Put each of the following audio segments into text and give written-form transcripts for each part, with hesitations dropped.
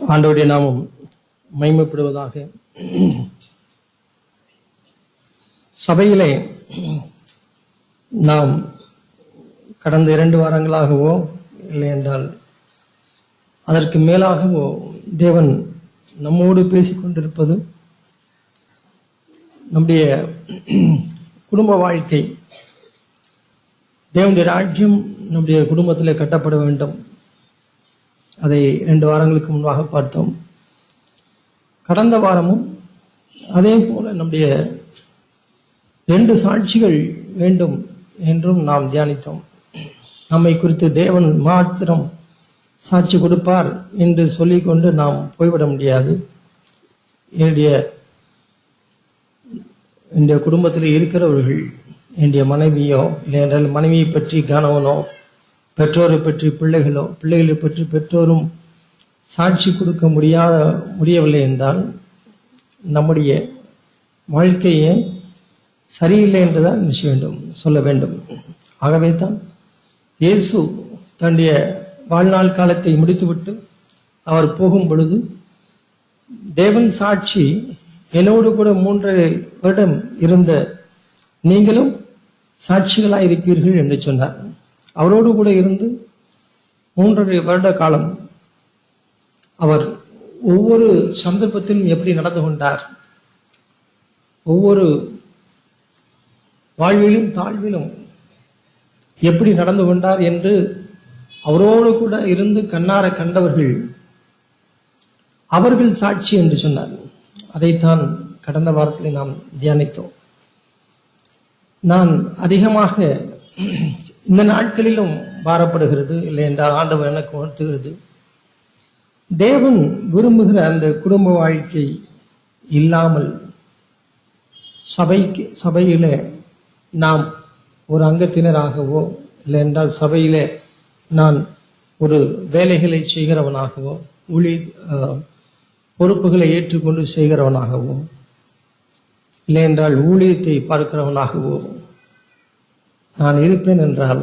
ஆண்டவருடைய நாமம் மகிமைப்படுவதாக. சபையிலே நாம் கடந்த 2 வாரங்களாகவோ இல்லை என்றால் அதற்கு மேலாகவோ தேவன் நம்மோடு பேசிக்கொண்டிருப்பது நம்முடைய குடும்ப வாழ்க்கை, தேவனுடைய ராஜ்யம் நம்முடைய குடும்பத்தில் கட்டப்பட வேண்டும். அதை 2 வாரங்களுக்கு முன்பாக பார்த்தோம். கடந்த வாரமும் அதே போல நம்முடைய 2 சாட்சிகள் வேண்டும் என்றும் நாம் தியானித்தோம். நம்மை குறித்து தேவன் மாத்திரம் சாட்சி கொடுப்பார் என்று சொல்லிக்கொண்டு நாம் போய்விட முடியாது. என்னுடைய குடும்பத்தில் இருக்கிறவர்கள், என்னுடைய மனைவியோ இல்லை என்றால் மனைவியை பற்றி கணவனோ, பெற்றோரை பற்றி பிள்ளைகளோ, பிள்ளைகளை பற்றி பெற்றோரும் சாட்சி கொடுக்க முடியவில்லை என்றால் நம்முடைய வாழ்க்கையை சரியில்லை என்றுதான் சொல்ல வேண்டும். ஆகவே தான் இயேசு தன்னுடைய வாழ்நாள் காலத்தை முடித்துவிட்டு அவர் போகும் பொழுது, தேவன் சாட்சி, என்னோடு கூட 3 வருடம் இருந்த நீங்களும் சாட்சிகளாய் இருப்பீர்கள் என்று சொன்னார். அவரோடு கூட இருந்து 3 வருட காலம் அவர் ஒவ்வொரு சந்தர்ப்பத்திலும் எப்படி நடந்து கொண்டார், ஒவ்வொரு வாழ்விலும் தாழ்விலும் எப்படி நடந்து கொண்டார் என்று அவரோடு கூட இருந்து கண்ணார கண்டவர்கள் அவர்கள் சாட்சி என்று சொன்னார். அதைத்தான் கடந்த வாரத்தில் நாம் தியானித்தோம். நான் அதிகமாக இந்த நாட்களிலும் பாரப்படுகிறது, இல்லை என்றால் ஆண்டவர் எனக்கு உணர்த்துகிறது, தேவன் விரும்புகிற அந்த குடும்ப வாழ்க்கை இல்லாமல் சபையில நாம் ஒரு அங்கத்தினராகவோ இல்லை என்றால் சபையில நான் ஒரு வேலைகளை செய்கிறவனாகவோ, பொறுப்புகளை ஏற்றுக்கொண்டு செய்கிறவனாகவோ, இல்லை என்றால் ஊழியத்தை பார்க்கிறவனாகவோ நான் இருப்பேன் என்றால்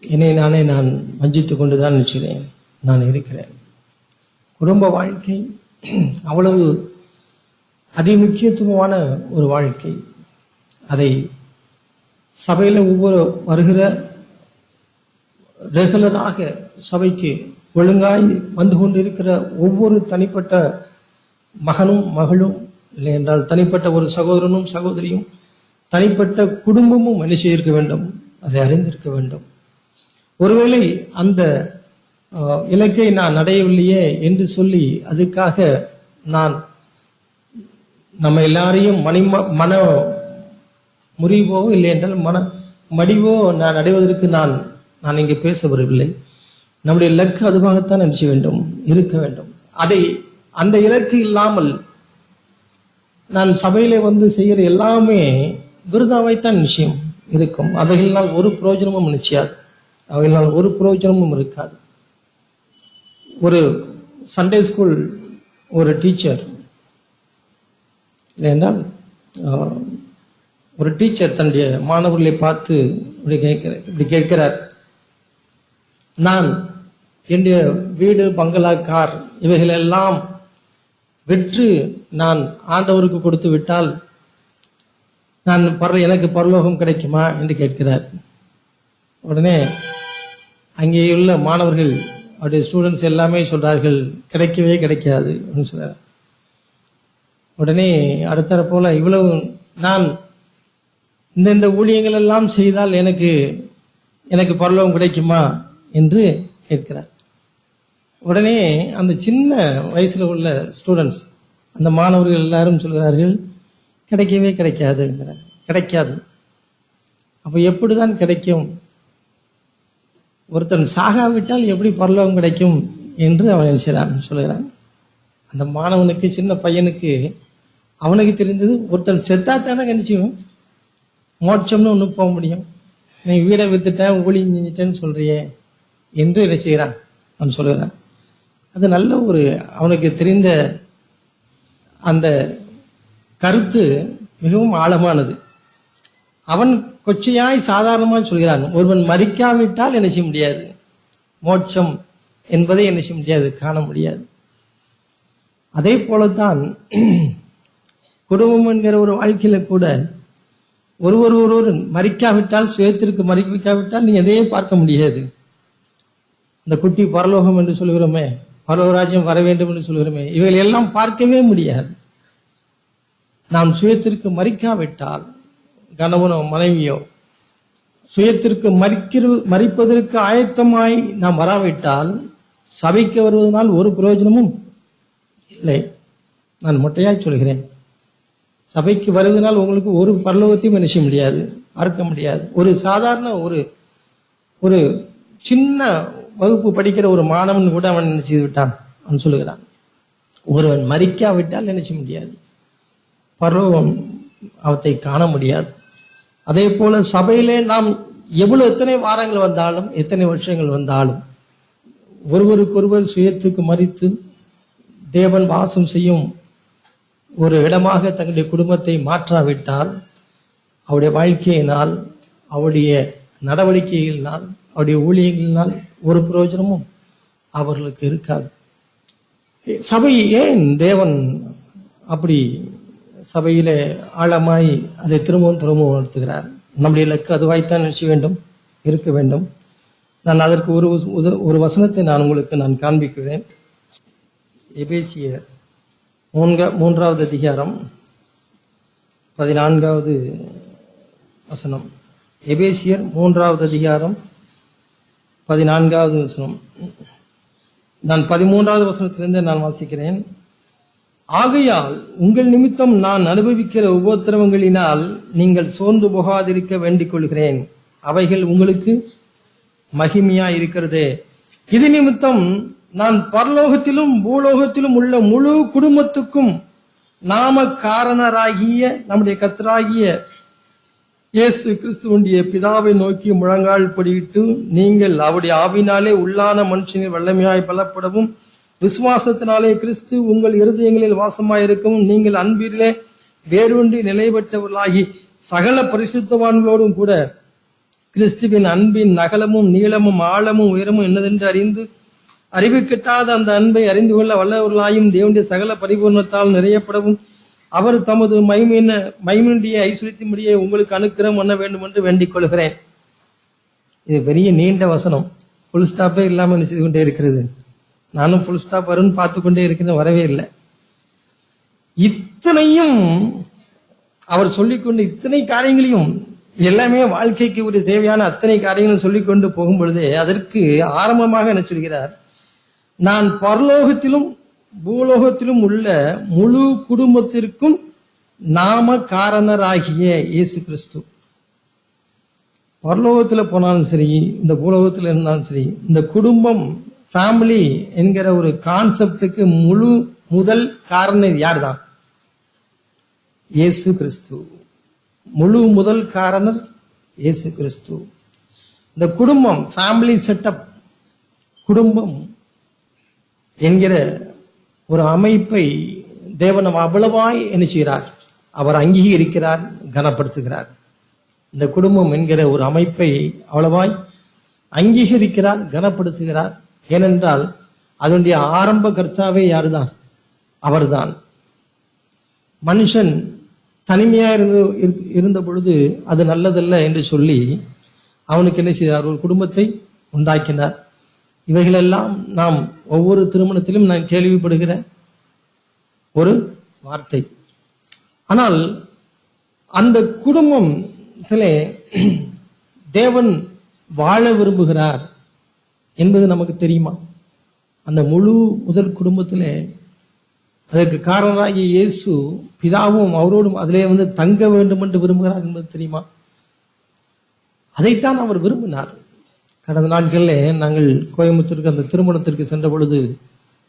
என்னை நானே நான் வஞ்சித்துக் கொண்டுதான் நினைக்கிறேன். நான் இருக்கிறேன். குடும்ப வாழ்க்கை அவ்வளவு அதிமுக்கியத்துவமான ஒரு வாழ்க்கை. அதை சபையில ஒவ்வொரு வருகிற ரெகுலராக சபைக்கு ஒழுங்காய் வந்து கொண்டிருக்கிற ஒவ்வொரு தனிப்பட்ட மகனும் மகளும், இல்லை என்றால் தனிப்பட்ட ஒரு சகோதரனும் சகோதரியும், தனிப்பட்ட குடும்பமும் என்ன செய்திருக்க வேண்டும், அதை அறிந்திருக்க வேண்டும். ஒருவேளை அந்த இலக்கை நான் அடையவில்லையே என்று சொல்லி அதுக்காக நான் நம்ம எல்லாரையும் மன முறிவோ இல்லை என்றால் மன மடிவோ நான் அடைவதற்கு நான் இங்கே பேச வரவில்லை. நம்முடைய இலக்கு அதுவாகத்தான் நினைச்ச வேண்டும், இருக்க வேண்டும். அந்த இலக்கு இல்லாமல் நான் சபையில வந்து செய்கிற எல்லாமே விருதாவைத்தான் நிச்சயம் இருக்கும். அவைகளினால் ஒரு பிரயோஜனமும் நிச்சயாது, அவைகளினால் ஒரு பிரயோஜனமும் இருக்காது. ஒரு சண்டே ஸ்கூல் ஒரு டீச்சர், இல்லை என்றால் ஒரு டீச்சர் தன்னுடைய மாணவர்களை பார்த்து இப்படி கேட்கிறார், நான் என்னுடைய வீடு, பங்களா, கார் இவைகளெல்லாம் விற்று நான் ஆண்டவருக்கு கொடுத்து விட்டால் நான் எனக்கு பரலோகம் கிடைக்குமா என்று கேட்கிறார். உடனே அங்கே உள்ள மாணவர்கள், அவருடைய ஸ்டூடெண்ட்ஸ் எல்லாமே சொல்றார்கள், கிடைக்கவே கிடைக்காது அப்படின்னு சொல்றார். உடனே அடுத்த போல, இவ்வளவு நான் இந்த ஊழியங்கள் எல்லாம் செய்தால் எனக்கு பரலோகம் கிடைக்குமா என்று கேட்கிறார். உடனே அந்த சின்ன வயசுல உள்ள ஸ்டூடெண்ட்ஸ், அந்த மாணவர்கள் எல்லாரும் சொல்கிறார்கள், கிடைக்கவே கிடைக்காது, கிடைக்காது. அப்ப எப்படிதான் கிடைக்கும்? ஒருத்தன் சாகாவிட்டால் எப்படி பரலோகம் கிடைக்கும் என்று அவன் சொல்கிறான். அந்த மாணவனுக்கு, சின்ன பையனுக்கு அவனுக்கு தெரிந்தது, ஒருத்தன் செத்தாத்தானே கணிச்சும் மோட்சம்னு ஒன்று போக முடியும். நீ வீடை வித்துட்டேன், ஊழியம் செஞ்சிட்டேன்னு சொல்றியே என்று என்ன செய்கிறான் அவன் சொல்லுகிறான். அது நல்ல ஒரு அவனுக்கு தெரிந்த அந்த கருத்து மிகவும் ஆழமானது. அவன் கொச்சையாய் சாதாரணமாக சொல்கிறான், ஒருவன் மரிக்காவிட்டால் என்ன செய்ய முடியாது, மோட்சம் என்பதை என்ன செய்ய முடியாது, காண முடியாது. அதே போலத்தான் குடும்பம் என்கிற ஒரு வாழ்க்கையில கூட ஒருவர் மறிக்காவிட்டால், சுயத்திற்கு மறிக்காவிட்டால் நீ எதையே பார்க்க முடியாது. இந்த குட்டி பரலோகம் என்று சொல்கிறோமே, பரலோகராஜ்யம் வர வேண்டும் என்று சொல்கிறோமே, இவைகள் எல்லாம் பார்க்கவே முடியாது. நாம் சுயத்திற்கு மறிக்காவிட்டால், கணவனோ மனைவியோ சுயத்திற்கு மறிப்பதற்கு ஆயத்தமாய் நாம் வராவிட்டால், சபைக்கு வருவதனால் ஒரு பிரயோஜனமும் இல்லை. நான் மொட்டையாய் சொல்கிறேன், சபைக்கு வருவதனால் உங்களுக்கு ஒரு பரலோகத்தையும் என்ன செய்ய முடியாது, பார்க்க முடியாது. ஒரு சாதாரண ஒரு சின்ன வகுப்பு படிக்கிற ஒரு மாணவன் கூட அவன் என்ன செய்து விட்டான், அவன் சொல்லுகிறான், ஒருவன் மறிக்காவிட்டால் என்ன செய்ய முடியாது, பரலோகம் அவத்தை காண முடியாது. அதே போல சபையிலே நாம் எத்தனை வாரங்கள் வந்தாலும், எத்தனை வருஷங்கள் வந்தாலும், ஒருவருக்கொருவர் சுயத்துக்கு மறித்து தேவன் வாசம் செய்யும் ஒரு இடமாக தங்களுடைய குடும்பத்தை மாற்றாவிட்டால், அவருடைய வாழ்க்கையினால், அவருடைய நடவடிக்கைகளினால், அவருடைய ஊழியங்களினால் ஒரு பிரயோஜனமும் அவர்களுக்கு இருக்காது. சபை ஏன் தேவன் அப்படி சபையிலே ஆழமாய் அதை திரும்பவும் உணர்த்துகிறார்? நம்முடைய இலக்கு அதுவாய்த்தான் நினைச்ச வேண்டும், இருக்க வேண்டும். நான் அதற்கு ஒரு வசனத்தை நான் காண்பிக்கிறேன். எபேசியர் 3வது அதிகாரம் 14வது வசனம். எபேசியர் 3வது அதிகாரம் 14வது வசனம். நான் 13வது வசனத்திலிருந்து நான் வாசிக்கிறேன். ஆகையால் உங்கள் நிமித்தம் நான் அனுபவிக்கிற உபத்திரவங்களினால் நீங்கள் சோர்ந்து போகாதிருக்க வேண்டிக் கொள்கிறேன். அவைகள் உங்களுக்கு மகிமையா இருக்கிறதே. இது நிமித்தம் நான் பரலோகத்திலும் பூலோகத்திலும் உள்ள முழு குடும்பத்துக்கும் நாம காரணராகிய நம்முடைய கர்த்தராகிய இயேசு கிறிஸ்துவனுடைய பிதாவை நோக்கி முழங்கால் படியிட்டு, நீங்கள் அவருடைய ஆவினாலே உள்ளான மனுஷனின் வல்லமையாய் பலப்படவும், விசுவாசத்தினாலே கிறிஸ்து உங்கள் இருதயங்களில் வாசமாயிருக்கவும், நீங்கள் அன்பிலே வேறொன்றி நிலை பெற்றவர்களாகி சகல பரிசுத்தவான்களோடும் கூட கிறிஸ்துவின் அன்பின் நகலமும் நீளமும் ஆழமும் உயரமும் என்னதென்று அறிந்து அறிவு கிட்டாத அந்த அன்பை அறிந்து கொள்ள வல்லவர்களாயும் தேவனுடைய சகல பரிபூர்ணத்தால் நிறையப்படவும் அவர் தமது மைமனுடைய ஐஸ்வரியத்தின்படியே உங்களுக்கு அனுக்கிரம் பண்ண வேண்டும் என்று வேண்டிக் கொள்கிறேன். இது பெரிய நீண்ட வசனம், ஃபுல் ஸ்டாப்பே இல்லாம என்ன செய்து கொண்டே இருக்கிறது. நானும் ஃபுல் ஸ்டாப் வரும்னு பார்த்து கொண்டே இருக்கிறேன், வரவே இல்லை. இத்தனையும் அவர் சொல்லிக்கொண்டு, இத்தனை காரியங்களையும், எல்லாமே வாழ்க்கைக்கு ஒரு தேவையான அத்தனை காரியங்களும் சொல்லிக்கொண்டு போகும் பொழுதே அதற்கு ஆரம்பமாக என்ன சொல்கிறார், நான் பரலோகத்திலும் பூலோகத்திலும் உள்ள முழு குடும்பத்திற்கும் நாம காரணராகிய இயேசு கிறிஸ்து. பரலோகத்தில் போனாலும் சரி, இந்த பூலோகத்தில் இருந்தாலும் சரி, இந்த குடும்பம், ஃபேமிலி என்கிற ஒரு கான்செப்டுக்கு முதல் காரணம் யார் தான்? இயேசு கிறிஸ்து. முதல் காரணர் இயேசு கிறிஸ்து. இந்த குடும்பம், ஃபேமிலி செட்டப், குடும்பம் என்கிற ஒரு அமைப்பை தேவன் அவ்வளவாய் என்ன செய்கிறார், அவர் அங்கீகரிக்கிறார், கனப்படுத்துகிறார். இந்த குடும்பம் என்கிற ஒரு அமைப்பை அவ்வளவாய் அங்கீகரிக்கிறார், கனப்படுத்துகிறார். ஏனென்றால் அதனுடைய ஆரம்ப கர்த்தாவே யாருதான்? அவர்தான். மனுஷன் தனிமையா இருந்த பொழுது அது நல்லதல்ல என்று சொல்லி அவனுக்கு என்ன செய்தார், ஒரு குடும்பத்தை உண்டாக்கினார். இவைகளெல்லாம் நாம் ஒவ்வொரு திருமணத்திலும் நான் கேள்விப்படுகிற ஒரு வார்த்தை. ஆனால் அந்த குடும்பத்திலே தேவன் வாழ விரும்புகிறார் என்பது நமக்கு தெரியுமா? அந்த முதல் குடும்பத்திலே அதற்கு காரணராகிய இயேசு பிதாவும் அவரோடும் அதிலே தங்க வேண்டும் என்று விரும்புகிறார் என்பது தெரியுமா? அதைத்தான் அவர் விரும்பினார். கடந்த நாட்களில் நாங்கள் கோயம்புத்தூருக்கு அந்த திருமணத்திற்கு சென்ற பொழுது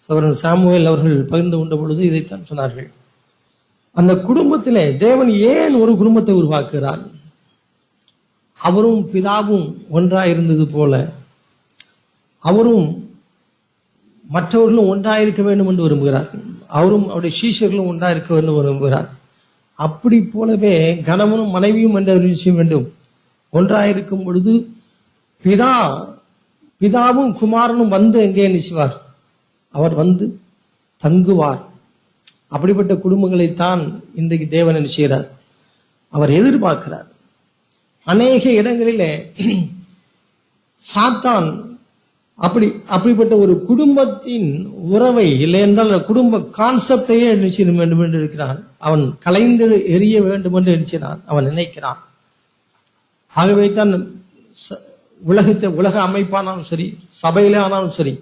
சகோதரன் சாமுவேல் அவர்கள் பகிர்ந்து கொண்ட பொழுது இதைத்தான் சொன்னார்கள். அந்த குடும்பத்திலே தேவன் ஏன் ஒரு குடும்பத்தை உருவாக்குகிறார்? அவரும் பிதாவும் ஒன்றாயிருந்தது போல அவரும் மற்றவர்களும் ஒன்றாயிருக்க வேண்டும் என்று விரும்புகிறார். அவரும் அவருடைய சீஷர்களும் ஒன்றாயிருக்க வேண்டும் விரும்புகிறார். அப்படி போலவே கணவனும் மனைவியும் என்ற ஒரு விஷயம் வேண்டும். ஒன்றாயிருக்கும் பொழுது பிதாவும் குமாரனும் எங்கே நினைச்சுவார், அவர் தங்குவார். அப்படிப்பட்ட குடும்பங்களைத்தான் இன்றைக்கு தேவன் என்ன செய்கிறார், அவர் எதிர்பார்க்கிறார். அநேக இடங்களிலே சாத்தான் அப்படிப்பட்ட ஒரு குடும்பத்தின் உறவை இல்லை என்றால் குடும்ப கான்செப்டையே நிச்சயம் வேண்டும் என்று இருக்கிறான். அவன் கலைந்து எறிய வேண்டும் என்று நினைக்கிறான், அவன் நினைக்கிறான். ஆகவே தான் உலக அமைப்பானாலும் சரி, சபையிலே ஆனாலும் சரி,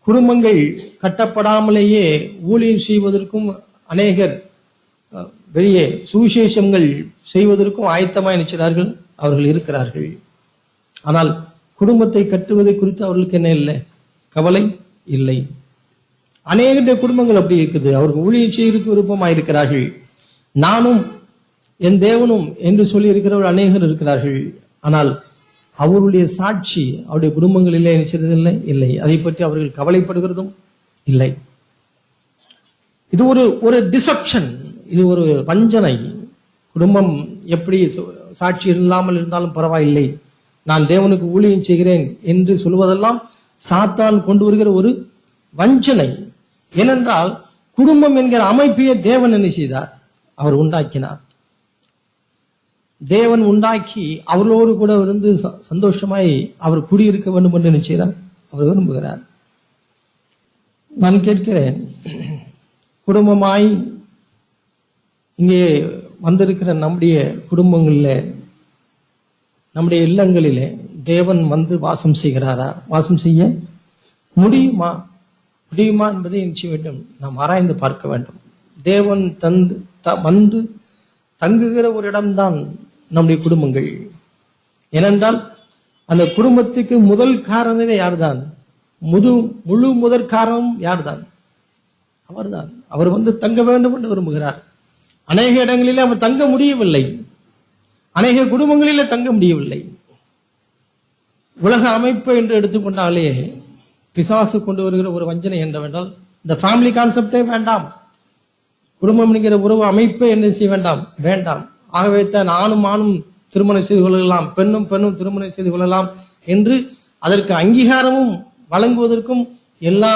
குடும்பங்கள் கட்டப்படாமலேயே ஊழியம் செய்வதற்கும் அநேகர் வெளியே சுவிசேஷங்கள் செய்வதற்கும் ஆயத்தமாய் நிற்கிறார்கள், அவர்கள் இருக்கிறார்கள். ஆனால் குடும்பத்தை கட்டுவதை குறித்து அவர்களுக்கு என்ன இல்லை, கவலை இல்லை. அநேக குடும்பங்கள் அப்படி இருக்குது, அவர்கள் ஊழியம் செய்வதற்கு விருப்பமாயிருக்கிறார்கள். நானும் என் தேவனும் என்று சொல்லி இருக்கிறவர்கள் அநேகர் இருக்கிறார்கள். ஆனால் அவருடைய சாட்சி அவருடைய குடும்பங்களிலே நினைச்சதில்லை, இல்லை. அதை பற்றி அவர்கள் கவலைப்படுகிறதும் இல்லை. இது ஒரு டிசப்ஷன், இது ஒரு வஞ்சனை. குடும்பம் எப்படி சாட்சி இல்லாமல் இருந்தாலும் பரவாயில்லை, நான் தேவனுக்கு ஊழியம் செய்கிறேன் என்று சொல்வதெல்லாம் சாத்தான் கொண்டு வருகிற ஒரு வஞ்சனை. ஏனென்றால் குடும்பம் என்கிற அமைப்பையே தேவன் என்ன செய்தார், அவர் உண்டாக்கினார். தேவன் உண்டாக்கி அவர்களோடு கூட இருந்து சந்தோஷமாய் அவர் குடியிருக்க வேண்டும் என்று நினைச்சார், அவர் விரும்புகிறார். நான் கேட்கிறேன், குடும்பமாய் இங்கே வந்திருக்கிற நம்முடைய குடும்பங்களில், நம்முடைய இல்லங்களிலே தேவன் வந்து வாசம் செய்கிறாரா, வாசம் செய்ய முடியுமா என்பதை நிச்சயம் வேண்டும், நாம் ஆராய்ந்து பார்க்க வேண்டும். தேவன் வந்து தங்குகிற ஒரு இடம்தான் நம்முடைய குடும்பங்கள். ஏனென்றால் அந்த குடும்பத்துக்கு முதல் காரணமே யார்தான், முழு முதற் காரணம் யார்தான், அவர்தான். அவர் வந்து தங்க வேண்டும் என்று விரும்புகிறார். அநேக இடங்களிலே அவர் தங்க முடியவில்லை, அநேக குடும்பங்களிலே தங்க முடியவில்லை. உலக அமைப்பு என்று எடுத்துக்கொண்டாலே பிசாசு கொண்டு வருகிற ஒரு வஞ்சனை என்னவென்றால், இந்த ஃபேமிலி கான்செப்டே வேண்டாம், குடும்பம் என்கிற உறவு அமைப்பை என்ன செய்ய வேண்டாம். ஆகவே தான் ஆணும் திருமணம் செய்து கொள்ளலாம், பெண்ணும் திருமணம் செய்து கொள்ளலாம் என்று அதற்கு அங்கீகாரமும் வழங்குவதற்கும் எல்லா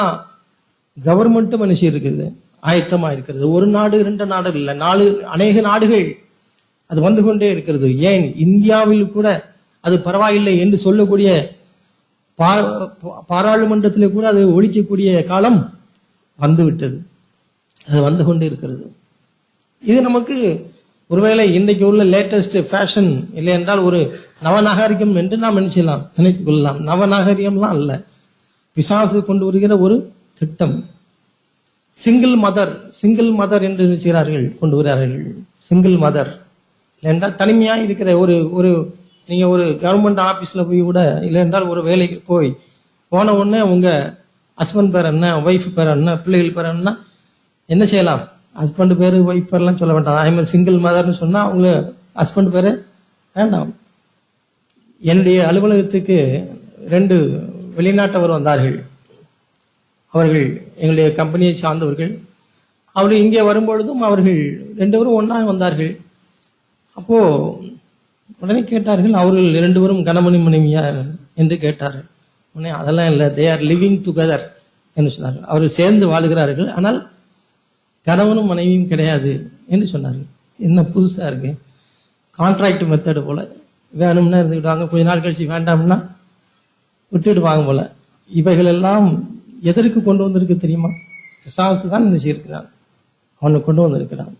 கவர்மெண்ட்டும் என்ன செய்திருக்கிறது, ஆயத்தமா இருக்கிறது. ஒரு நாடு 2 நாடு இல்லை, அநேக நாடுகள் அது வந்து கொண்டே இருக்கிறது. ஏன் இந்தியாவில் கூட அது பரவாயில்லை என்று சொல்லக்கூடிய பாராளுமன்றத்திலே கூட அதை ஒழிக்கக்கூடிய காலம் வந்துவிட்டது, அது வந்து கொண்டே இருக்கிறது. இது நமக்கு ஒருவேளை இன்றைக்கு உள்ள லேட்டஸ்ட் ஃபேஷன் இல்லை என்றால் ஒரு நவநாகரிகம் என்று நாம் நினைத்துக் கொள்ளலாம். நவநாகரிகம்லாம் அல்ல, பிசாசு கொண்டு வருகிற ஒரு திட்டம். சிங்கிள் மதர் என்று நினைக்கிறார்கள், கொண்டு வருகிறார்கள். சிங்கிள் மதர் என்றால் தனிமையா இருக்கிற ஒரு நீங்க ஒரு கவர்மெண்ட் ஆபீஸ்ல போய் கூட இல்லை என்றால் ஒரு வேலைக்கு போன உடனே உங்க ஹஸ்பண்ட் பேர் என்ன, ஒய்ஃப் பேர் என்ன, பிள்ளைகள் பேர் என்ன, என்ன செய்யலாம், ஹஸ்பண்ட் பேரு ஒய்ஃப் பேர்லாம் சொல்ல வேண்டாம். ஐ எம் சிங்கிள் மதர்னு சொன்னா அவங்க ஹஸ்பண்ட் பேரு வேண்டாம். என்னுடைய அலுவலகத்துக்கு 2 வெளிநாட்டவர் வந்தார்கள். அவர்கள் எங்களுடைய கம்பெனியை சார்ந்தவர்கள். அவர்கள் இங்கே வரும்பொழுதும் அவர்கள் 2 பேரும் ஒன்றாக வந்தார்கள். அப்போ உடனே கேட்டார்கள், அவர்கள் 2 பேரும் கணவன் மனைவியா என்று கேட்டார்கள். உடனே அதெல்லாம் இல்லை, தே ஆர் லிவிங் டுகெதர் என்று சொன்னார்கள். அவர்கள் சேர்ந்து வாழுகிறார்கள், ஆனால் கணவனும் மனைவியும் கிடையாது என்று சொன்னார்கள். என்ன புதுசா இருக்கு, கான்ட்ராக்ட் மெத்தடு போல, வேணும்னா இருந்துக்கிட்டாங்க, கொஞ்ச நாள் கழிச்சு வேண்டாம்னா விட்டுடுவாங்க போல. இவைகள் எல்லாம் எதற்கு கொண்டு வந்திருக்கு தெரியுமா? பிசாசு தான் நினைச்சிருக்கிறான், அவனை கொண்டு வந்திருக்கிறான்.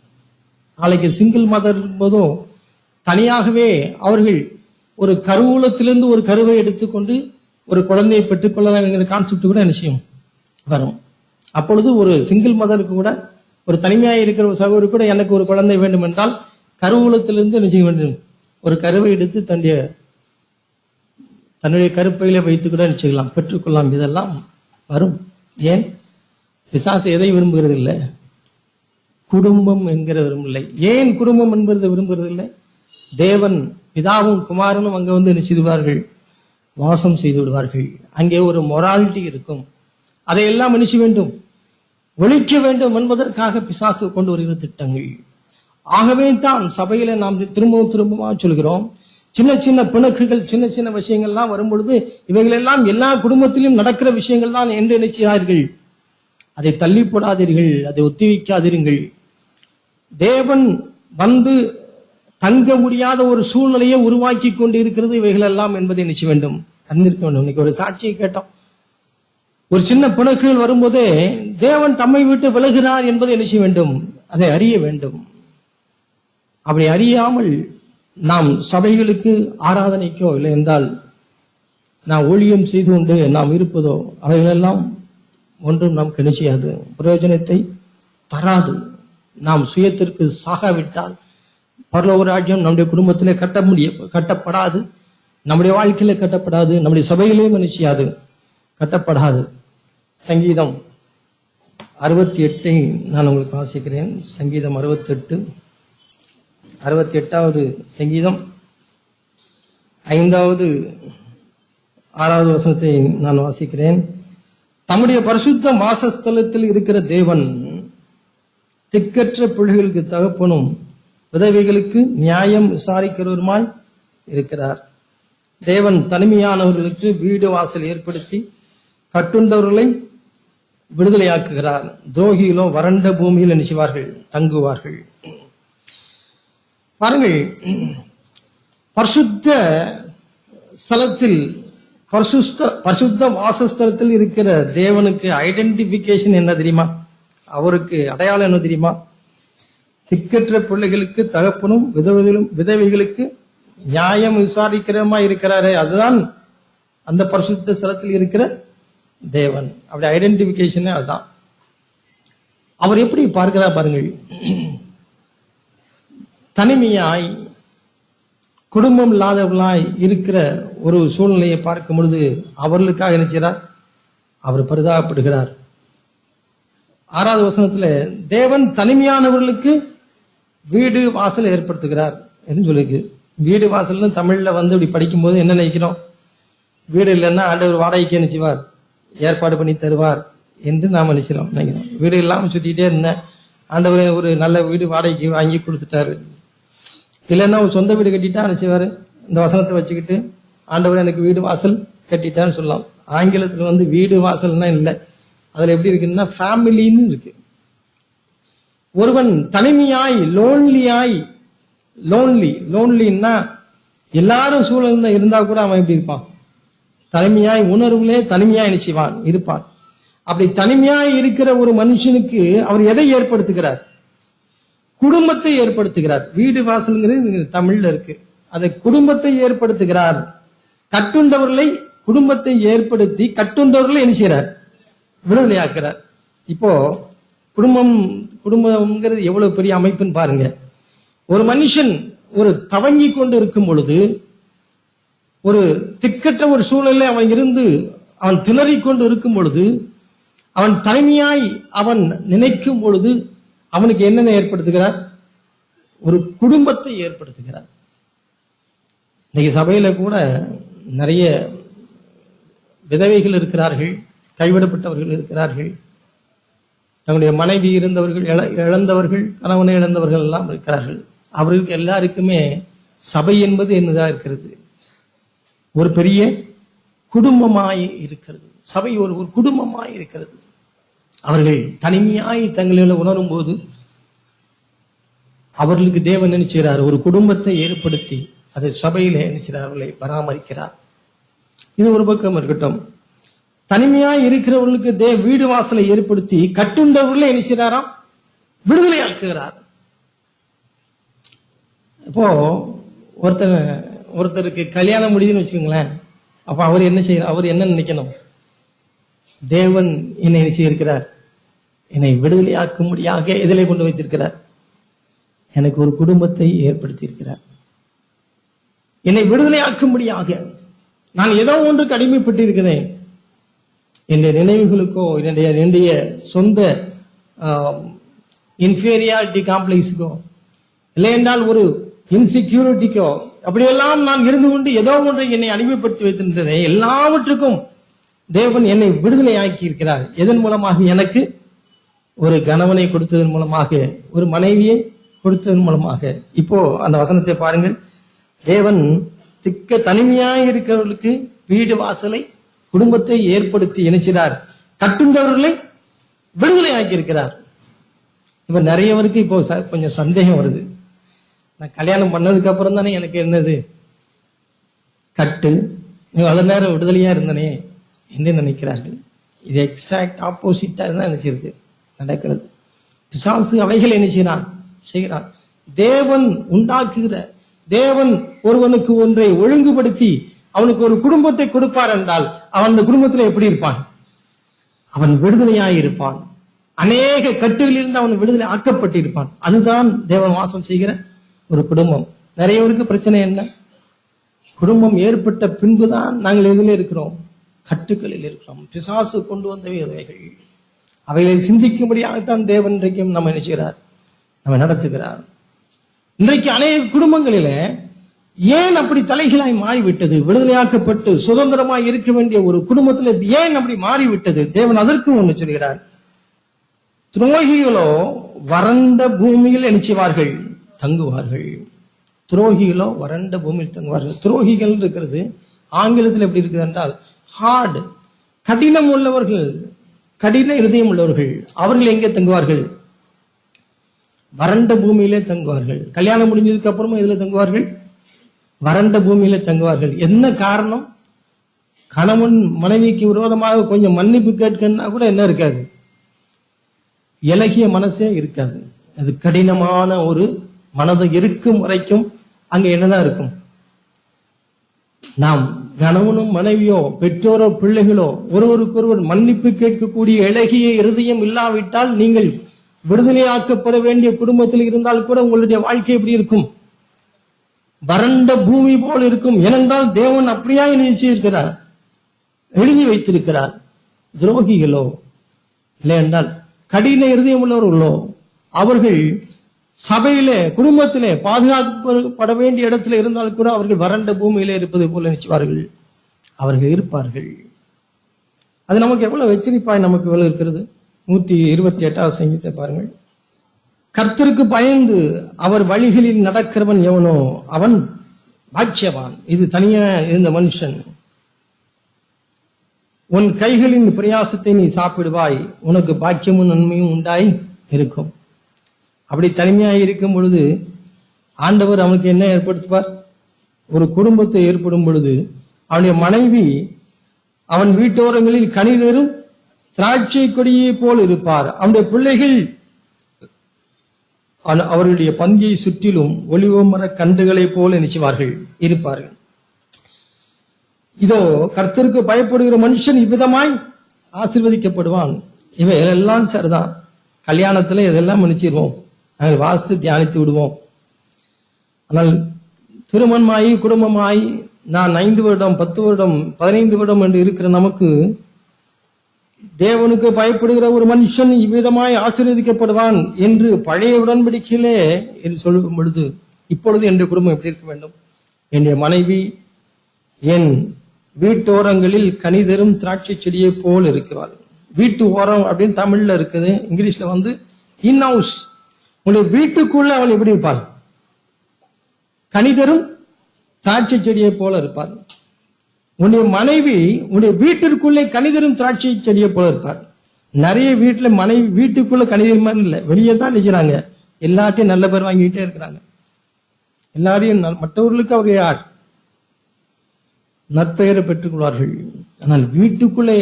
நாளைக்கு சிங்கிள் மதர் போதும் தனியாகவே அவர்கள் ஒரு கருவூலத்திலிருந்து ஒரு கருவை எடுத்துக்கொண்டு ஒரு குழந்தையை பெற்றுக்கொள்ளலாம் என்கிற கான்செப்ட் கூட என்ன செய்யும், வரும். அப்பொழுது ஒரு சிங்கிள் மதருக்கு கூட, ஒரு தனிமையாக இருக்கிற ஒரு சகோதரி கூட எனக்கு ஒரு குழந்தை வேண்டும் என்றால் கருவூலத்திலிருந்து என்ன செய்ய வேண்டும், ஒரு கருவை எடுத்து தன்னுடைய கருப்பையில வைத்து கூட நிச்சயிக்கலாம், பெற்றுக்கொள்ளலாம். இதெல்லாம் வரும். ஏன்? பிசாசு எதை விரும்புகிறது இல்லை, குடும்பம் என்கிற விரும்பவில்லை. ஏன் குடும்பம் என்பது விரும்புகிறது இல்லை? தேவன் பிதாவும் குமாரனும் அங்க வந்து நிச்சயிடுவார்கள், வாசம் செய்து விடுவார்கள். அங்கே ஒரு மொராலிட்டி இருக்கும். அதையெல்லாம் நினைச்ச வேண்டும், ஒழிக்க வேண்டும் என்பதற்காக பிசாசு கொண்டு வருகிற திட்டங்கள். ஆகவே தான் சபையில நாம் திரும்பவும் சொல்கிறோம், சின்ன பிணக்குகள், சின்ன விஷயங்கள்லாம் வரும்பொழுது இவைகள் எல்லாம் எல்லா குடும்பத்திலும் நடக்கிற விஷயங்கள் தான் என்று நினைச்சார்கள். அதை தள்ளி போடாதீர்கள், அதை ஒத்திவைக்காதீர்கள். தேவன் வந்து தங்க முடியாத ஒரு சூழ்நிலையை உருவாக்கி கொண்டு இருக்கிறது இவைகள் எல்லாம் என்பதை நிச்சய வேண்டும், அறிந்திருக்க வேண்டும். இன்னைக்கு ஒரு சாட்சியை கேட்டோம். ஒரு சின்ன பிணக்குகள் வரும்போதே தேவன் தம்மை விட்டு விலகிறார் என்பதை நிச்சய வேண்டும், அதை அறிய வேண்டும். அப்படி அறியாமல் நாம் சபைகளுக்கு ஆராதனைக்கோ இல்லை என்றால் நாம் ஊழியம் செய்து கொண்டு நாம் இருப்பதோ அவைகளெல்லாம் ஒன்றும் நமக்கு நிச்சயாது, பிரயோஜனத்தை தராது. நாம் சுயத்திற்கு சாகாவிட்டால் பரலோக ராஜ்யம் நம்முடைய குடும்பத்திலே கட்டப்படாது, நம்முடைய வாழ்க்கையில கட்டப்படாது, நம்முடைய சபையிலே நிச்சயாது கட்டப்படாது. சங்கீதம் 68 நான் உங்களுக்கு வாசிக்கிறேன். சங்கீதம் 68வது சங்கீதம் 5வது 6வது வசனத்தை நான் வாசிக்கிறேன். தம்முடைய பரிசுத்த வாசஸ்தலத்தில் இருக்கிற தேவன் திக்கற்ற பிள்ளைகளுக்கு தகப்பனும் விதவைகளுக்கு நியாயம் விசாரிக்கிறவருமாய் இருக்கிறார். தேவன் தனிமையானவர்களுக்கு வீடு வாசல் ஏற்படுத்தி கட்டுண்டவர்களை விடுதலையாக்குகிறார். துரோகிகளோ வறண்ட பூமியில் நினைச்சுவார்கள், தங்குவார்கள். பாருங்கள், பரிசுத்த ஸ்தலத்தில் பரிசுத்த வாசஸ்தலத்தில் இருக்கிற தேவனுக்கு ஐடென்டிபிகேஷன் என்ன தெரியுமா? அவருக்கு அடையாளம் என்ன தெரியுமா? திக்கற்ற பிள்ளைகளுக்கு தகப்பனும் விதவைகளுக்கு நியாயம் விசாரிக்கிறமா இருக்கிறாரே, அதுதான் அந்த பரிசுத்த ஸ்தலத்தில் இருக்கிற தேவன். அப்படி ஐடென்டிபிகேஷன் அதுதான். அவர் எப்படி பார்க்கிறார் பாருங்கள். தனிமையாய் குடும்பம் இல்லாதவர்களாய் இருக்கிற ஒரு சூழ்நிலையை பார்க்கும் பொழுது அவர்களுக்காக நினைச்சார், அவர் பரிதாபப்படுகிறார். 6வது வசனத்துல தேவன் தனிமையானவர்களுக்கு வீடு வாசல் ஏற்படுத்துகிறார் என்று சொல்லிருக்கு. வீடு வாசல்னு தமிழ்ல இப்படி படிக்கும் போது என்ன நினைக்கிறோம்? வீடு இல்லைன்னா ஆண்டவர் வாடகைக்கு நினைச்சுவார், ஏற்பாடு பண்ணி தருவார் என்று நாம் நினைக்கிறோம். வீடு இல்லாமல் சுத்திக்கிட்டே இருந்தேன், ஆண்டவர் ஒரு நல்ல வீடு வாடகைக்கு வாங்கி கொடுத்துட்டாரு. இல்லைன்னா ஒரு சொந்த வீடு கட்டிட்டா நினைச்சுவாரு, இந்த வசனத்தை வச்சுக்கிட்டு ஆண்டவர் எனக்கு வீடு வாசல் கட்டிட்டான்னு சொல்லலாம். ஆங்கிலத்தில் வீடு வாசல்னா இல்லை, அதுல எப்படி இருக்குன்னா ஃபேமிலின்னு இருக்கு. ஒருவன் தனிமையாய் லோன்லின்னா எல்லாரும் சூழல் இருந்தா கூட அவன் எப்படி இருப்பான்? தனிமையாய் உணர்வுலே தனிமையாய் நிச்சயவான் இருப்பான். அப்படி தனிமையாய் இருக்கிற ஒரு மனுஷனுக்கு அவர் எதை ஏற்படுத்துகிறார்? குடும்பத்தை ஏற்படுத்துகிறார். வீடு வாசல்ங்கிறது தமிழ்ல இருக்கு, அதை குடும்பத்தை ஏற்படுத்துகிறார். கட்டுண்டவர்களை குடும்பத்தை ஏற்படுத்தி கட்டுண்டவர்களை என்ன செய்கிறார்? விடுதலையாக்குறார். இப்போ குடும்பம்ங்கிறது எவ்வளவு பெரிய அமைப்புன்னு பாருங்க. ஒரு மனுஷன் ஒரு தவங்கி கொண்டு இருக்கும் பொழுது, ஒரு திக்கற்ற ஒரு சூழ்நிலை அவன் இருந்து அவன் திணறிக் கொண்டு இருக்கும் பொழுது, அவன் தனிமையாய் அவன் நினைக்கும் பொழுது அவனுக்கு என்னென்ன ஏற்படுத்துகிறார்? ஒரு குடும்பத்தை ஏற்படுத்துகிறார். இன்னைக்கு சபையில கூட நிறைய விதவைகள் இருக்கிறார்கள், கைவிடப்பட்டவர்கள் இருக்கிறார்கள், தன்னுடைய மனைவி இருந்தவர்கள் இழந்தவர்கள், கணவனை இழந்தவர்கள் எல்லாம் இருக்கிறார்கள். அவர்களுக்கு எல்லாருக்குமே சபை என்பது என்னதான் இருக்கிறது? ஒரு பெரிய குடும்பமாய் இருக்கிறது. சபை ஒரு குடும்பமாய் இருக்கிறது. அவர்கள் தனிமையாய் தங்களில் உணரும் போது அவர்களுக்கு தேவன் நினைச்சார், ஒரு குடும்பத்தை ஏற்படுத்தி அதை சபையில நினைச்சார், அவர்களை பராமரிக்கிறார். இது ஒரு பக்கம் இருக்கட்டும். தனிமையாய் இருக்கிறவர்களுக்கு வீடு வாசலை ஏற்படுத்தி கட்டுண்டவர்களை நினைச்சாராம் விடுதலையாக்குகிறார். இப்போ ஒருத்தருக்கு கல்யாணம் முடியுதுன்னு வச்சுக்கோங்களேன், அப்ப அவர் என்ன செய்யறார்? அவர் என்ன நினைக்கணும்? தேவன் என்னை நிச்சயிக்கிறார், என்னை விடுதலையாக்கும்படியாக எதிலே கொண்டு வைத்திருக்கிறார்? எனக்கு ஒரு குடும்பத்தை ஏற்படுத்தி இருக்கிறார். என்னை விடுதலையாக்கும்படியாக நான் ஏதோ ஒன்றுக்கு அடிமைப்பட்டு இருக்கிறேன். என்னுடைய நினைவுகளுக்கோ என்னுடைய சொந்த இன்ஃபீரியாரிட்டி காம்ப்ளெக்ஸுக்கோ இல்லை என்றால் ஒரு இன்செக்யூரிட்டிக்கோ அப்படியெல்லாம் நான் இருந்து கொண்டு ஏதோ ஒன்றை என்னை அடிமைப்படுத்தி வைத்திருந்தேன். எல்லாவற்றுக்கும் தேவன் என்னை விடுதலை ஆக்கி இருக்கிறார். எதன் மூலமாக? எனக்கு ஒரு கணவனை கொடுத்ததன் மூலமாக, ஒரு மனைவியை கொடுத்ததன் மூலமாக. இப்போ அந்த வசனத்தை பாருங்கள். தேவன் தனிமையாக இருக்கிறவர்களுக்கு வீடு வாசலை குடும்பத்தை ஏற்படுத்தி இணைச்சினார், கட்டுண்டவர்களை விடுதலை விடுதலையாக்கி இருக்கிறார். இப்ப நிறையவருக்கு இப்போ கொஞ்சம் சந்தேகம் வருது. நான் கல்யாணம் பண்ணதுக்கு அப்புறம் தானே எனக்கு என்னது கட்டு, அவ்வளவு நேரம் விடுதலையா இருந்தனே என்று நினைக்கிறார்கள். இது எக்ஸாக்ட் ஆப்போசிட்டா தான் நினைச்சிருக்கு நடக்கிறது. பிசாசு அவைகளை என்ன செய்கிறான். தேவன் உண்டாக்குகிற தேவன் ஒருவனுக்கு ஒன்றை ஒழுங்குபடுத்தி அவனுக்கு ஒரு குடும்பத்தை கொடுப்பார் என்றால் அவன் அந்த குடும்பத்தில் எப்படி இருப்பான்? அவன் விடுதலையாய் இருப்பான். அநேக கட்டுகளிலிருந்து அவன் விடுதலை ஆக்கப்பட்டிருப்பான். அதுதான் தேவன் வாசம் செய்கிற ஒரு குடும்பம். நிறையவருக்கு பிரச்சனை என்ன? குடும்பம் ஏற்பட்ட பின்புதான் நாங்கள் எதில் இருக்கிறோம்? கட்டுக்களில் இருக்கிறோம். பிசாசு கொண்டு வந்தவை அவைகள். அவைகளை சிந்திக்கும்படியாகத்தான் தேவன் இன்றைக்கும் நம்ம நினைச்சுகிறார், நம்ம நடத்துகிறார். இன்றைக்கு அநேக குடும்பங்களில ஏன் அப்படி தலைகளாய் மாறிவிட்டது? விடுதலையாக்கப்பட்டு சுதந்திரமாய் இருக்க வேண்டிய ஒரு குடும்பத்தில் ஏன் அப்படி மாறிவிட்டது? தேவன் அதற்கு ஒன்று சொல்கிறார். துரோகிகளோ வறண்ட பூமியில் நினைச்சுவார்கள், தங்குவார்கள். துரோகிகளோ வறண்ட பூமியில் தங்குவார்கள். துரோகிகள் இருக்கிறது ஆங்கிலத்தில் எப்படி இருக்குது என்றால் ஹார்ட், கடினம் உள்ளவர்கள், கடின இருதயம் உள்ளவர்கள். அவர்கள் எங்கே தங்குவார்கள்? வறண்ட பூமியிலே தங்குவார்கள். கல்யாணம் முடிஞ்சதுக்கு அப்புறமா இதுல தங்குவார்கள், வறண்ட பூமியிலே தங்குவார்கள். என்ன காரணம்? கணவன் மனைவிக்கு விரோதமாக கொஞ்சம் மன்னிப்பு கேட்கணும்னா கூட என்ன இருக்காது, இலகிய மனசே இருக்காது. அது கடினமான ஒரு மனதை இருக்கும் வரைக்கும் அங்க என்னதான் இருக்கும்? நாம் கணவனும் மனைவியோ பெற்றோரோ பிள்ளைகளோ ஒருவருக்கொருவர் மன்னிப்பு கேட்கக்கூடிய இலகிய இருதயம் இல்லாவிட்டால் நீங்கள் விடுதலையாக்கப்பட வேண்டிய குடும்பத்தில் இருந்தால் கூட உங்களுடைய வாழ்க்கை எப்படி இருக்கும்? வறண்ட பூமி போல் இருக்கும். ஏனென்றால் தேவன் அப்படியா நிச்சயித்திருக்கிறார், எழுதி வைத்திருக்கிறார். துரோகிகளோ இல்லை என்றால் கடின இருதயம் உள்ளவர்களோ அவர்கள் சபையிலே குடும்பத்திலே பாதுகாக்கப்பட வேண்டிய இடத்துல இருந்தால் கூட அவர்கள் வறண்ட பூமியிலே இருப்பது போல நினைச்சுவார்கள், அவர்கள் இருப்பார்கள். அது நமக்கு எவ்வளவு எச்சரிப்பாய் நமக்கு எவ்வளவு இருக்கிறது. 128வது சங்கீதத்தை பாருங்கள். கர்த்தருக்கு பயந்து அவர் வழிகளில் நடக்கிறவன் எவனோ அவன் பாக்கியவான். இது தனியா இருந்த மனுஷன். உன் கைகளின் பிரயாசத்தை நீ சாப்பிடுவாய், உனக்கு பாக்கியமும் நன்மையும் உண்டாய் இருக்கும். அப்படி தனிமையாக இருக்கும் பொழுது ஆண்டவர் அவனுக்கு என்ன ஏற்படுத்துவார்? ஒரு குடும்பத்தை ஏற்படும் பொழுது அவனுடைய மனைவி அவன் வீட்டோரங்களில் கனிதரும் திராட்சை கொடியை போல் இருப்பார். அவனுடைய பிள்ளைகள் அவர்களுடைய பந்தியை சுற்றிலும் ஒலிவமர கன்றுகளை போல நினைச்சுவார்கள், இருப்பார்கள். இதோ கர்த்தருக்கு பயப்படுகிற மனுஷன் இவ்விதமாய் ஆசீர்வதிக்கப்படுவான். இவை எல்லாம் சரிதான். கல்யாணத்துல இதெல்லாம் நினைச்சிருவோம், நாங்கள் வாஸ்து தியானித்து விடுவோம். ஆனால் திருமணமாயி குடும்பமாயி நான் 5 வருடம் 10 வருடம் 15 வருடம் என்று இருக்கிற நமக்கு தேவனுக்கு பயப்படுகிற ஒரு மனுஷன் இவ்விதமாய் ஆசீர்வதிக்கப்படுவான் என்று பழைய உடன்படிக்கையிலே என்று சொல்லும் பொழுது இப்பொழுது என்னுடைய குடும்பம் எப்படி இருக்க வேண்டும்? என்னுடைய மனைவி என் வீட்டோரங்களில் கனிதரும் திராட்சை செடியை போல் இருக்கிறாள். வீட்டு ஓரம் அப்படின்னு தமிழ்ல இருக்குது, இங்கிலீஷ்ல இன் ஹவுஸ். உன்னுடைய வீட்டுக்குள்ள அவள் எப்படி இருப்பாள்? கனிதரும் திராட்சை செடியை போல இருப்பார். உன்னுடைய மனைவி உன்னுடைய வீட்டிற்குள்ளே கனிதரும் திராட்சை செடியை போல இருப்பார். நிறைய வீட்டுல மனைவி வீட்டுக்குள்ள கனிதரும் இல்லை, வெளியே தான் நினைக்கிறாங்க. எல்லாத்தையும் நல்ல பேர் வாங்கிட்டே இருக்கிறாங்க. எல்லாரையும் மற்றவர்களுக்கு அவர் யார்? நற்பெயரை பெற்றுக் கொள்வார்கள். ஆனால் வீட்டுக்குள்ளே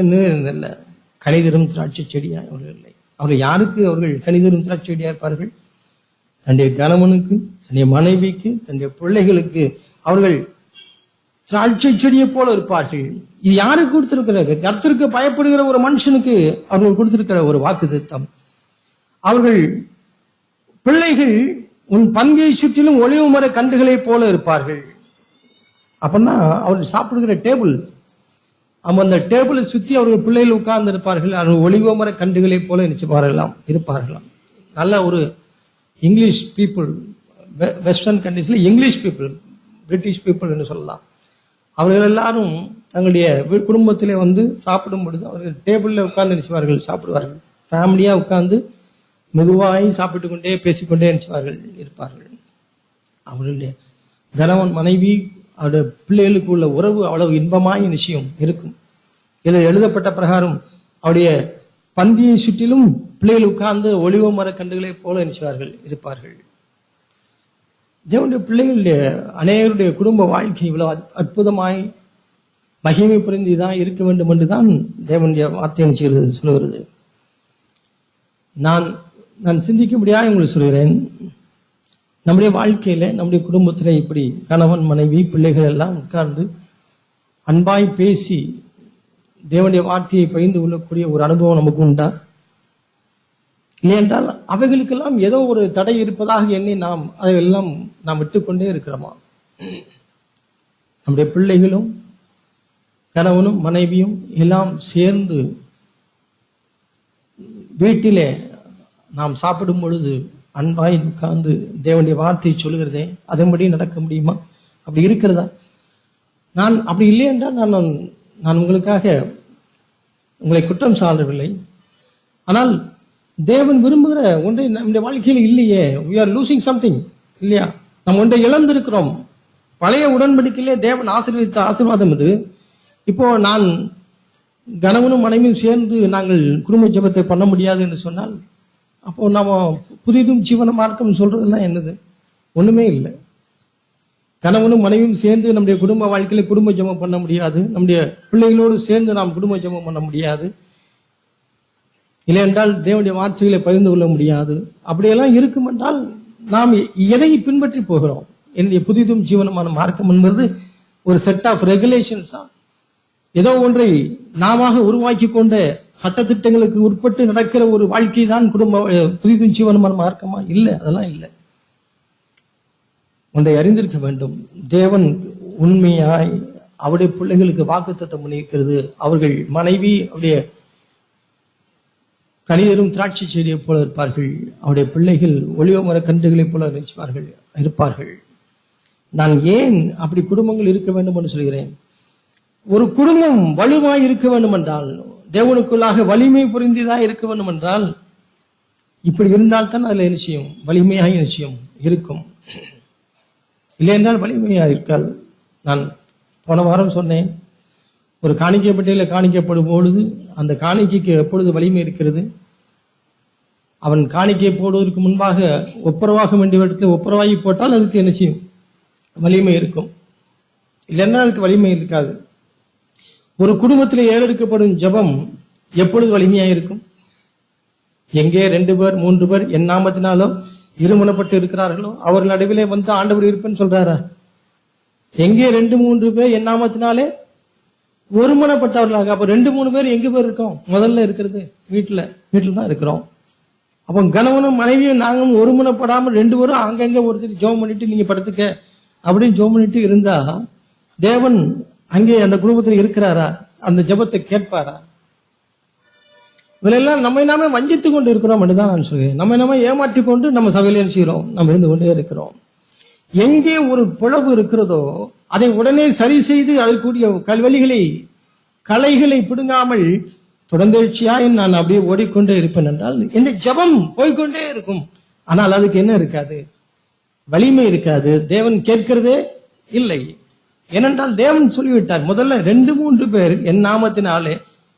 இல்லை, கனிதரும் திராட்சை செடியா அவர்கள் இல்லை. அவர்கள் யாருக்கு அவர்கள் கனிதரும் திராட்சை செடியா இருப்பார்கள்? தன்னுடைய கணவனுக்கு, தன்னுடைய மனைவிக்கு, தன்னுடைய பிள்ளைகளுக்கு அவர்கள் திராட்சை செடியை போல இருப்பார்கள். இது யாருக்கு கொடுத்திருக்கிறது? கர்த்தருக்கு பயப்படுகிற ஒரு மனுஷனுக்கு அவர்கள் கொடுத்திருக்கிற ஒரு வாக்குத்தத்தம். அவர்கள் பிள்ளைகள் உன் பந்தியை சுற்றிலும் ஒலிவு மர கன்றுகளை போல இருப்பார்கள். அப்படின்னா அவர்கள் சாப்பிடுகிற டேபிள், அந்த டேபிளை சுத்தி அவர்கள் பிள்ளைகள் உட்கார்ந்து இருப்பார்கள். ஒலிவு மர கன்றுகளை போல இருப்பார்களாம். நல்ல ஒரு இங்கிலீஷ் பீப்புள், வெஸ்டர்ன் கண்ட்ரீஸ்ல இங்கிலீஷ் பீப்புள், பிரிட்டிஷ் பீப்புள் என்று சொல்லலாம். அவர்கள் எல்லாரும் தங்களுடைய குடும்பத்திலே சாப்பிடும் பொழுது அவர்கள் டேபிள்ல உட்கார்ந்து நினைச்சுவார்கள், சாப்பிடுவார்கள். ஃபேமிலியா உட்கார்ந்து மெதுவாய் சாப்பிட்டு கொண்டே பேசிக்கொண்டே நினைச்சுவார்கள், இருப்பார்கள். அவர்களுடைய கணவன் மனைவி அவருடைய பிள்ளைகளுக்கு உள்ள உறவு அவ்வளவு இன்பமாய் நிச்சயம் இருக்கும். எழுதப்பட்ட பிரகாரம் அவருடைய பந்தியை சுற்றிலும் பிள்ளைகள் உட்கார்ந்து ஒளிவ மர கண்டுகளை போல இருப்பார்கள். தேவனுடைய பிள்ளைகளுடைய அநேகருடைய குடும்ப வாழ்க்கை இவ்வளவு அற்புதமாய் மகிமை புரிந்துதான் இருக்க வேண்டும் என்றுதான் தேவனுடைய வார்த்தை சொல்லுகிறது. நான் சிந்திக்கும்படியாக உங்களுக்கு சொல்கிறேன், நம்முடைய வாழ்க்கையில நம்முடைய குடும்பத்தில இப்படி கணவன் மனைவி பிள்ளைகள் எல்லாம் உட்கார்ந்து அன்பாய் பேசி தேவனுடைய வார்த்தையை பகிர்ந்து கொள்ளக்கூடிய ஒரு அனுபவம் நமக்கு உண்டா? இல்லையென்றால் அவைகளுக்கெல்லாம் ஏதோ ஒரு தடை இருப்பதாக எண்ணி அதையெல்லாம் நாம் விட்டுக்கொண்டே இருக்கிறோமா? நம்முடைய பிள்ளைகளும் கணவனும் மனைவியும் எல்லாம் சேர்ந்து வீட்டிலே நாம் சாப்பிடும் பொழுது அன்பாய் உட்கார்ந்து தேவனுடைய வார்த்தையை சொல்லுகிறதே அதன்படி நடக்க முடியுமா? அப்படி இருக்கிறதா? நான் அப்படி இல்லை என்றால் நான் உங்களுக்காக உங்களை குற்றம் சாடவில்லை. ஆனால் தேவன் விரும்புகிற ஒன்றை நம்முடைய வாழ்க்கையில் இல்லையே. we are losing something இல்லையா? நம்ம ஒன்றை இழந்திருக்கிறோம். பழைய உடன்படிக்கையிலே தேவன் ஆசீர்வதித்த ஆசீர்வாதம் இது. இப்போ நான் கணவனும் மனைவியும் சேர்ந்து நாங்கள் குடும்ப ஜெபத்தை பண்ண முடியாது என்று சொன்னால் அப்போ நாம புதிதும் ஜீவன மார்க்கம் சொல்றதெல்லாம் என்னது? ஒண்ணுமே இல்லை. கணவனும் மனைவியும் சேர்ந்து நம்முடைய குடும்ப வாழ்க்கையில குடும்ப ஜெபம் பண்ண முடியாது. நம்முடைய பிள்ளைகளோடு சேர்ந்து நாம் குடும்ப ஜெபம் பண்ண முடியாது. இல்லை என்றால் தேவனுடைய வார்த்தைகளை பகிர்ந்து கொள்ள முடியாது. அப்படியெல்லாம் இருக்கும் என்றால் நாம் எதை பின்பற்றி போகிறோம்? என்னுடைய புதிதும் ஜீவனமான மார்க்கம் என்பது ஒரு செட் ஆஃப் ரெகுலேஷன்ஸா? ஏதோ ஒன்றை நாம உருவாக்கி கொண்ட சட்டத்திட்டங்களுக்கு உட்பட்டு நடக்கிற ஒரு வாழ்க்கை தான் குடும்ப புதிதும் ஜீவனமான மார்க்கமா? இல்லை, அதெல்லாம் இல்லை. ஒன்றை அறிந்திருக்க வேண்டும். தேவன் உண்மையாய் அவருடைய பிள்ளைகளுக்கு வாக்குத்தத்தம் பண்ணியிருக்கிறது. அவர்கள் மனைவி அவருடைய கனிதரும் திராட்சை செடியை போல இருப்பார்கள். அவருடைய பிள்ளைகள் ஒளிவ மர கன்றுகளைப் போல இருப்பார்கள். நான் ஏன் அப்படி குடும்பங்கள் இருக்க வேண்டும் என்று சொல்கிறேன்? ஒரு குடும்பம் வலுவாய் இருக்க வேண்டும் என்றால், தேவனுக்குள்ளாக வலிமை புரிந்துதான் இருக்க வேண்டும் என்றால், இப்படி இருந்தால்தான் அதுல நிச்சயம் வலிமையாக நிச்சயம் இருக்கும். இல்லை என்றால் வலிமையாக இருக்காது. நான் போன வாரம் சொன்னேன், ஒரு காணிக்கை பட்டியலில் காணிக்கப்படும் பொழுது அந்த காணிக்கைக்கு எப்பொழுது வலிமை இருக்கிறது? அவன் காணிக்கை போடுவதற்கு முன்பாக ஒப்புரவாக வேண்டிய இடத்துல ஒப்புரவாகி போட்டால் அதுக்கு என்ன செய்யும்? வலிமை இருக்கும். இல்லைன்னா அதுக்கு வலிமை இருக்காது. ஒரு குடும்பத்தில் ஏறெடுக்கப்படும் ஜெபம் எப்பொழுது வலிமையாக இருக்கும்? எங்கே 2 பேர் 3 பேர் என் நாமத்தினாலோ இருமனப்பட்டு இருக்கிறார்களோ அவர்கள் நடுவிலே வந்து ஆண்டவர் இருப்பேன்னு சொல்றாரா? எங்கே 2-3 பேர் என் நாமத்தினாலே ஒருமனப்பட்டவர்களாக, அப்ப 2-3 பேர் எங்க பேர் இருக்கோம்? முதல்ல இருக்கிறது வீட்டுல தான் இருக்கிறோம். அப்போ கணவனும் மனைவியும் நாங்களும் ஒருமனப்படாமல் 2 பேரும் அங்கங்க ஒருத்தர் ஜெபம் பண்ணிட்டு நீங்க படுத்துக்க அப்படின்னு ஜெபம் பண்ணிட்டு இருந்தா தேவன் அங்கே அந்த குடும்பத்தில் இருக்கிறாரா? அந்த ஜெபத்தை கேட்பாரா? இவரெல்லாம் நம்மை நாமே வஞ்சித்து கொண்டு இருக்கிறோம் என்றுதான் நான் சொல்கிறேன். நம்மை நாம ஏமாற்றி கொண்டு நம்ம சபையில செய்கிறோம், நம்ம இருந்து கொண்டே இருக்கிறோம். எங்கே ஒரு பிளவு இருக்கிறதோ அதை உடனே சரி செய்து அதற்குரிய கலைகளை பிடுங்காமல் தொடர்ந்தேர்ச்சியாய் நான் அப்படியே ஓடிக்கொண்டே இருப்பேன் என்றால் என் ஜெபம் போய்கொண்டே இருக்கும். ஆனால் அதுக்கு என்ன இருக்காது? வலிமை இருக்காது. தேவன் கேட்கிறதே இல்லை. ஏனென்றால் தேவன் சொல்லிவிட்டார், முதல்ல 2-3 பேர் என் நாமத்தினாலே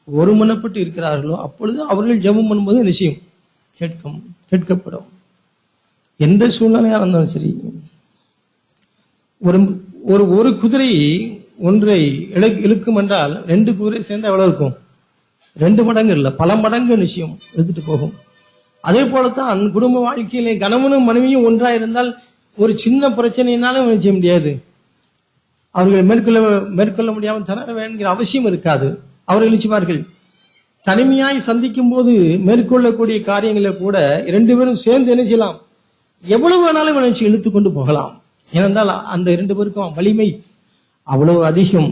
ஒருமனப்பட்டு இருக்கிறார்களோ அப்பொழுது அவர்கள் ஜெபம் பண்ணும்போது நிச்சயம் கேட்கப்படும். எந்த சூழ்நிலையா இருந்தாலும் சரி. ஒரு குதிரை ஒன்றை இழுக்கும் என்றால் 2 குதிரை சேர்ந்தா எவ்வளவு இருக்கும்? 2 மடங்கு இல்ல, பல மடங்கு நிச்சயம் எடுத்துட்டு போகும். அதே போலத்தான் குடும்ப வாழ்க்கையிலே கணவனும் மனைவியும் ஒன்றா இருந்தால் ஒரு சின்ன பிரச்சனையினாலும் செய்ய முடியாது. அவர்கள் மேற்கொள்ள முடியாமல் தர வேண்டிய அவசியம் இருக்காது. அவர்கள் நினைச்சுவார்கள், தனிமையாய் சந்திக்கும் போது மேற்கொள்ளக்கூடிய காரியங்களை கூட 2 பேரும் சேர்ந்து என்ன செய்யலாம்? எவ்வளவு வேணாலும் நினைச்சு இழுத்து கொண்டு போகலாம். ஏனென்றால் அந்த 2 பேருக்கும் வலிமை அவ்வளவு அதிகம்.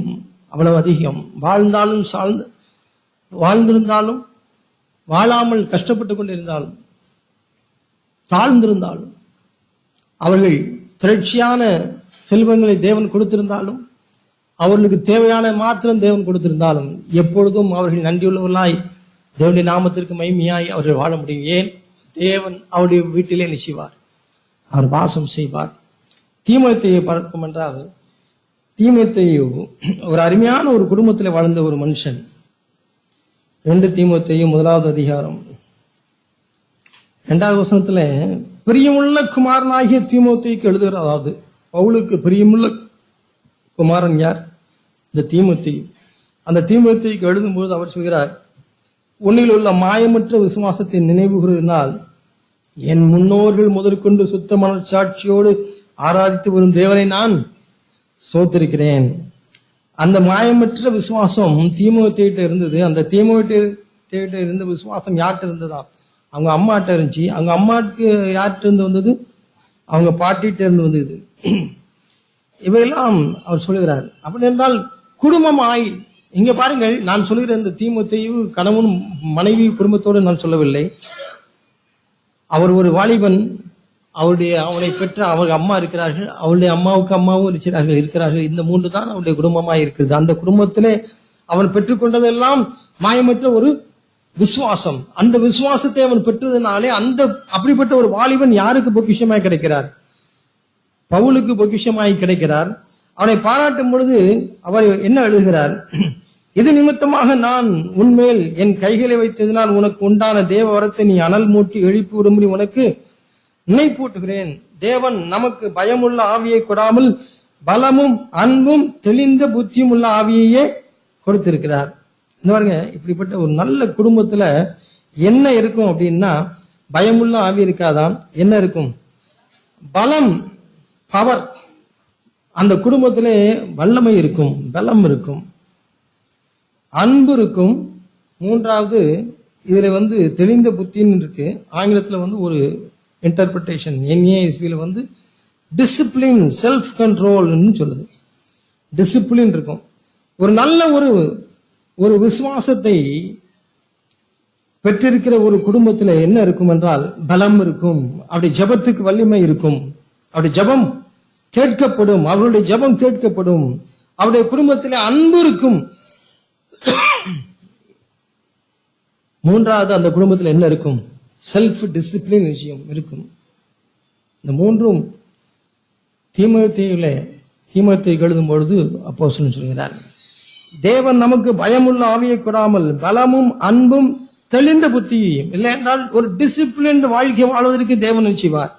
வாழ்ந்திருந்தாலும் வாழாமல் கஷ்டப்பட்டு கொண்டிருந்தாலும் தாழ்ந்திருந்தாலும் அவர்கள் திரட்சியான செல்வங்களை தேவன் கொடுத்திருந்தாலும் அவர்களுக்கு தேவையான மாத்திரம் தேவன் கொடுத்திருந்தாலும் எப்பொழுதும் அவர்கள் நன்றியுள்ளவர்களாய் தேவனுடைய நாமத்திற்கு மகிமையாய் அவர்கள் வாழ முடியும். ஏன்? தேவன் அவருடைய வீட்டிலே நிச்சயிவார், அவர் வாசம் செய்வார். தீமோத்தேயுவை பார்க்கும் என்றால், தீமோத்தேயு ஒரு அருமையான ஒரு குடும்பத்தில் வாழ்ந்த ஒரு மனுஷன். 2 தீமோத்தேயு 1வது அதிகாரம் 2வது வசனத்துல, பிரியமுள்ள குமாரனாகிய தீமோத்தேயுக்கு எழுதுகிறார். அதாவது பவுலுக்கு பிரியமுள்ள குமாரன் யார்? இந்த தீமோத்தேயு. அந்த தீமோத்தேயுக்கு எழுதும்போது அவர் சொல்கிறார், உன்னில் உள்ள மாயமற்ற விசுவாசத்தை நினைவுகிறதினால் என் முன்னோர்கள் முதற்கொண்டு சுத்த மனச்சாட்சியோடு ஆராதித்து வரும் தேவனை நான் ஸ்தோத்திரிக்கிறேன். அந்த மாயமற்ற விசுவாசம் தீமோத்தேயுட்ட இருந்தது. அந்த தீமோத்தேயுட்ட இருந்த விசுவாசம் யார்கிட்ட இருந்ததா? அவங்க அம்மாட்ட இருந்துச்சு. அவங்க அம்மாவுக்கு யார்கிட்ட இருந்து வந்தது? அவங்க பாட்டிகிட்ட இருந்து வந்தது. இவையெல்லாம் அவர் சொல்லுகிறார். அப்படி என்றால் குடும்பமாய், இங்க பாருங்கள், நான் சொல்லுகிற இந்த தீமோத்தேயு கணவன் மனைவி குடும்பத்தோடு நான் சொல்லவில்லை. அவர் ஒரு வாலிபன். அவனை பெற்ற அவருக்கு அம்மா இருக்கிறார்கள், அவருடைய அம்மாவுக்கு அம்மாவும் இருக்கிறார்கள். இந்த 3 தான் அவருடைய குடும்பமாய் இருக்கிறது. அந்த குடும்பத்திலே அவன் பெற்றுக்கொண்டதெல்லாம் மாயமற்ற ஒரு விசுவாசம். அந்த விசுவாசத்தை அவன் பெற்றதுனாலே அப்படிப்பட்ட ஒரு வாலிபன் யாருக்கு பொக்கிஷமாய் கிடைக்கிறார்? பவுலுக்கு பொக்கிஷமாய் கிடைக்கிறார். அவனை பாராட்டும் பொழுது அவர் என்ன எழுதுகிறார்? இது நிமித்தமாக நான் உன்மேல் என் கைகளை வைத்ததினால் உனக்கு உண்டான தேவ வரத்தை நீ அனல் மூட்டி எழுப்பி விடும்படி உனக்கு நினைப்பூட்டுகிறேன். தேவன் நமக்கு பயமுள்ள ஆவியை கொடாமல் பலமும் அன்பும் தெளிந்த புத்தியும் உள்ள ஆவியையே கொடுத்திருக்கிறார். இந்த பாருங்க, இப்படிப்பட்ட ஒரு நல்ல குடும்பத்துல என்ன இருக்கும் அப்படின்னா, பயமுள்ள ஆவி இருக்காதான், என்ன இருக்கும்? பலம், பவர். அந்த குடும்பத்திலே வல்லமை இருக்கும், பலம் இருக்கும், அன்பு இருக்கும். 3வது இதுல தெளிந்த புத்தின்னு இருக்கு. ஆங்கிலத்துல ஒரு இன்டர்பிரேஷன் NASBல டிசிப்ளின், செல்ஃப் கண்ட்ரோல்னு சொல்லுது. டிசிப்ளின் இருக்கும். ஒரு நல்ல ஒரு விசுவாசத்தை பெற்றிருக்கிற ஒரு குடும்பத்தில் என்ன இருக்கும் என்றால் பலம் இருக்கும். அப்படி ஜபத்துக்கு வலிமை இருக்கும். அப்படி ஜபம் கேட்கப்படும், அவருடைய ஜபம் கேட்கப்படும். அவருடைய குடும்பத்தில் அன்பு இருக்கும். 3வது அந்த குடும்பத்தில் என்ன இருக்கும்? செல்ஃப் டிசிப்ளின் விஷயம் இருக்கும். இந்த 3ம் தீமோத்தேயுக்கு எழுதும் பொழுது அப்போஸ்தலன் சொல்கிறார், தேவன் நமக்கு பயமுள்ள ஆவியை கொடாமல் பலமும் அன்பும் தெளிந்த புத்தியையும். இல்லை என்றால் ஒரு டிசிப்ளின் வாழ்க்கை வாழ்வதற்கு தேவன் செய்வார்,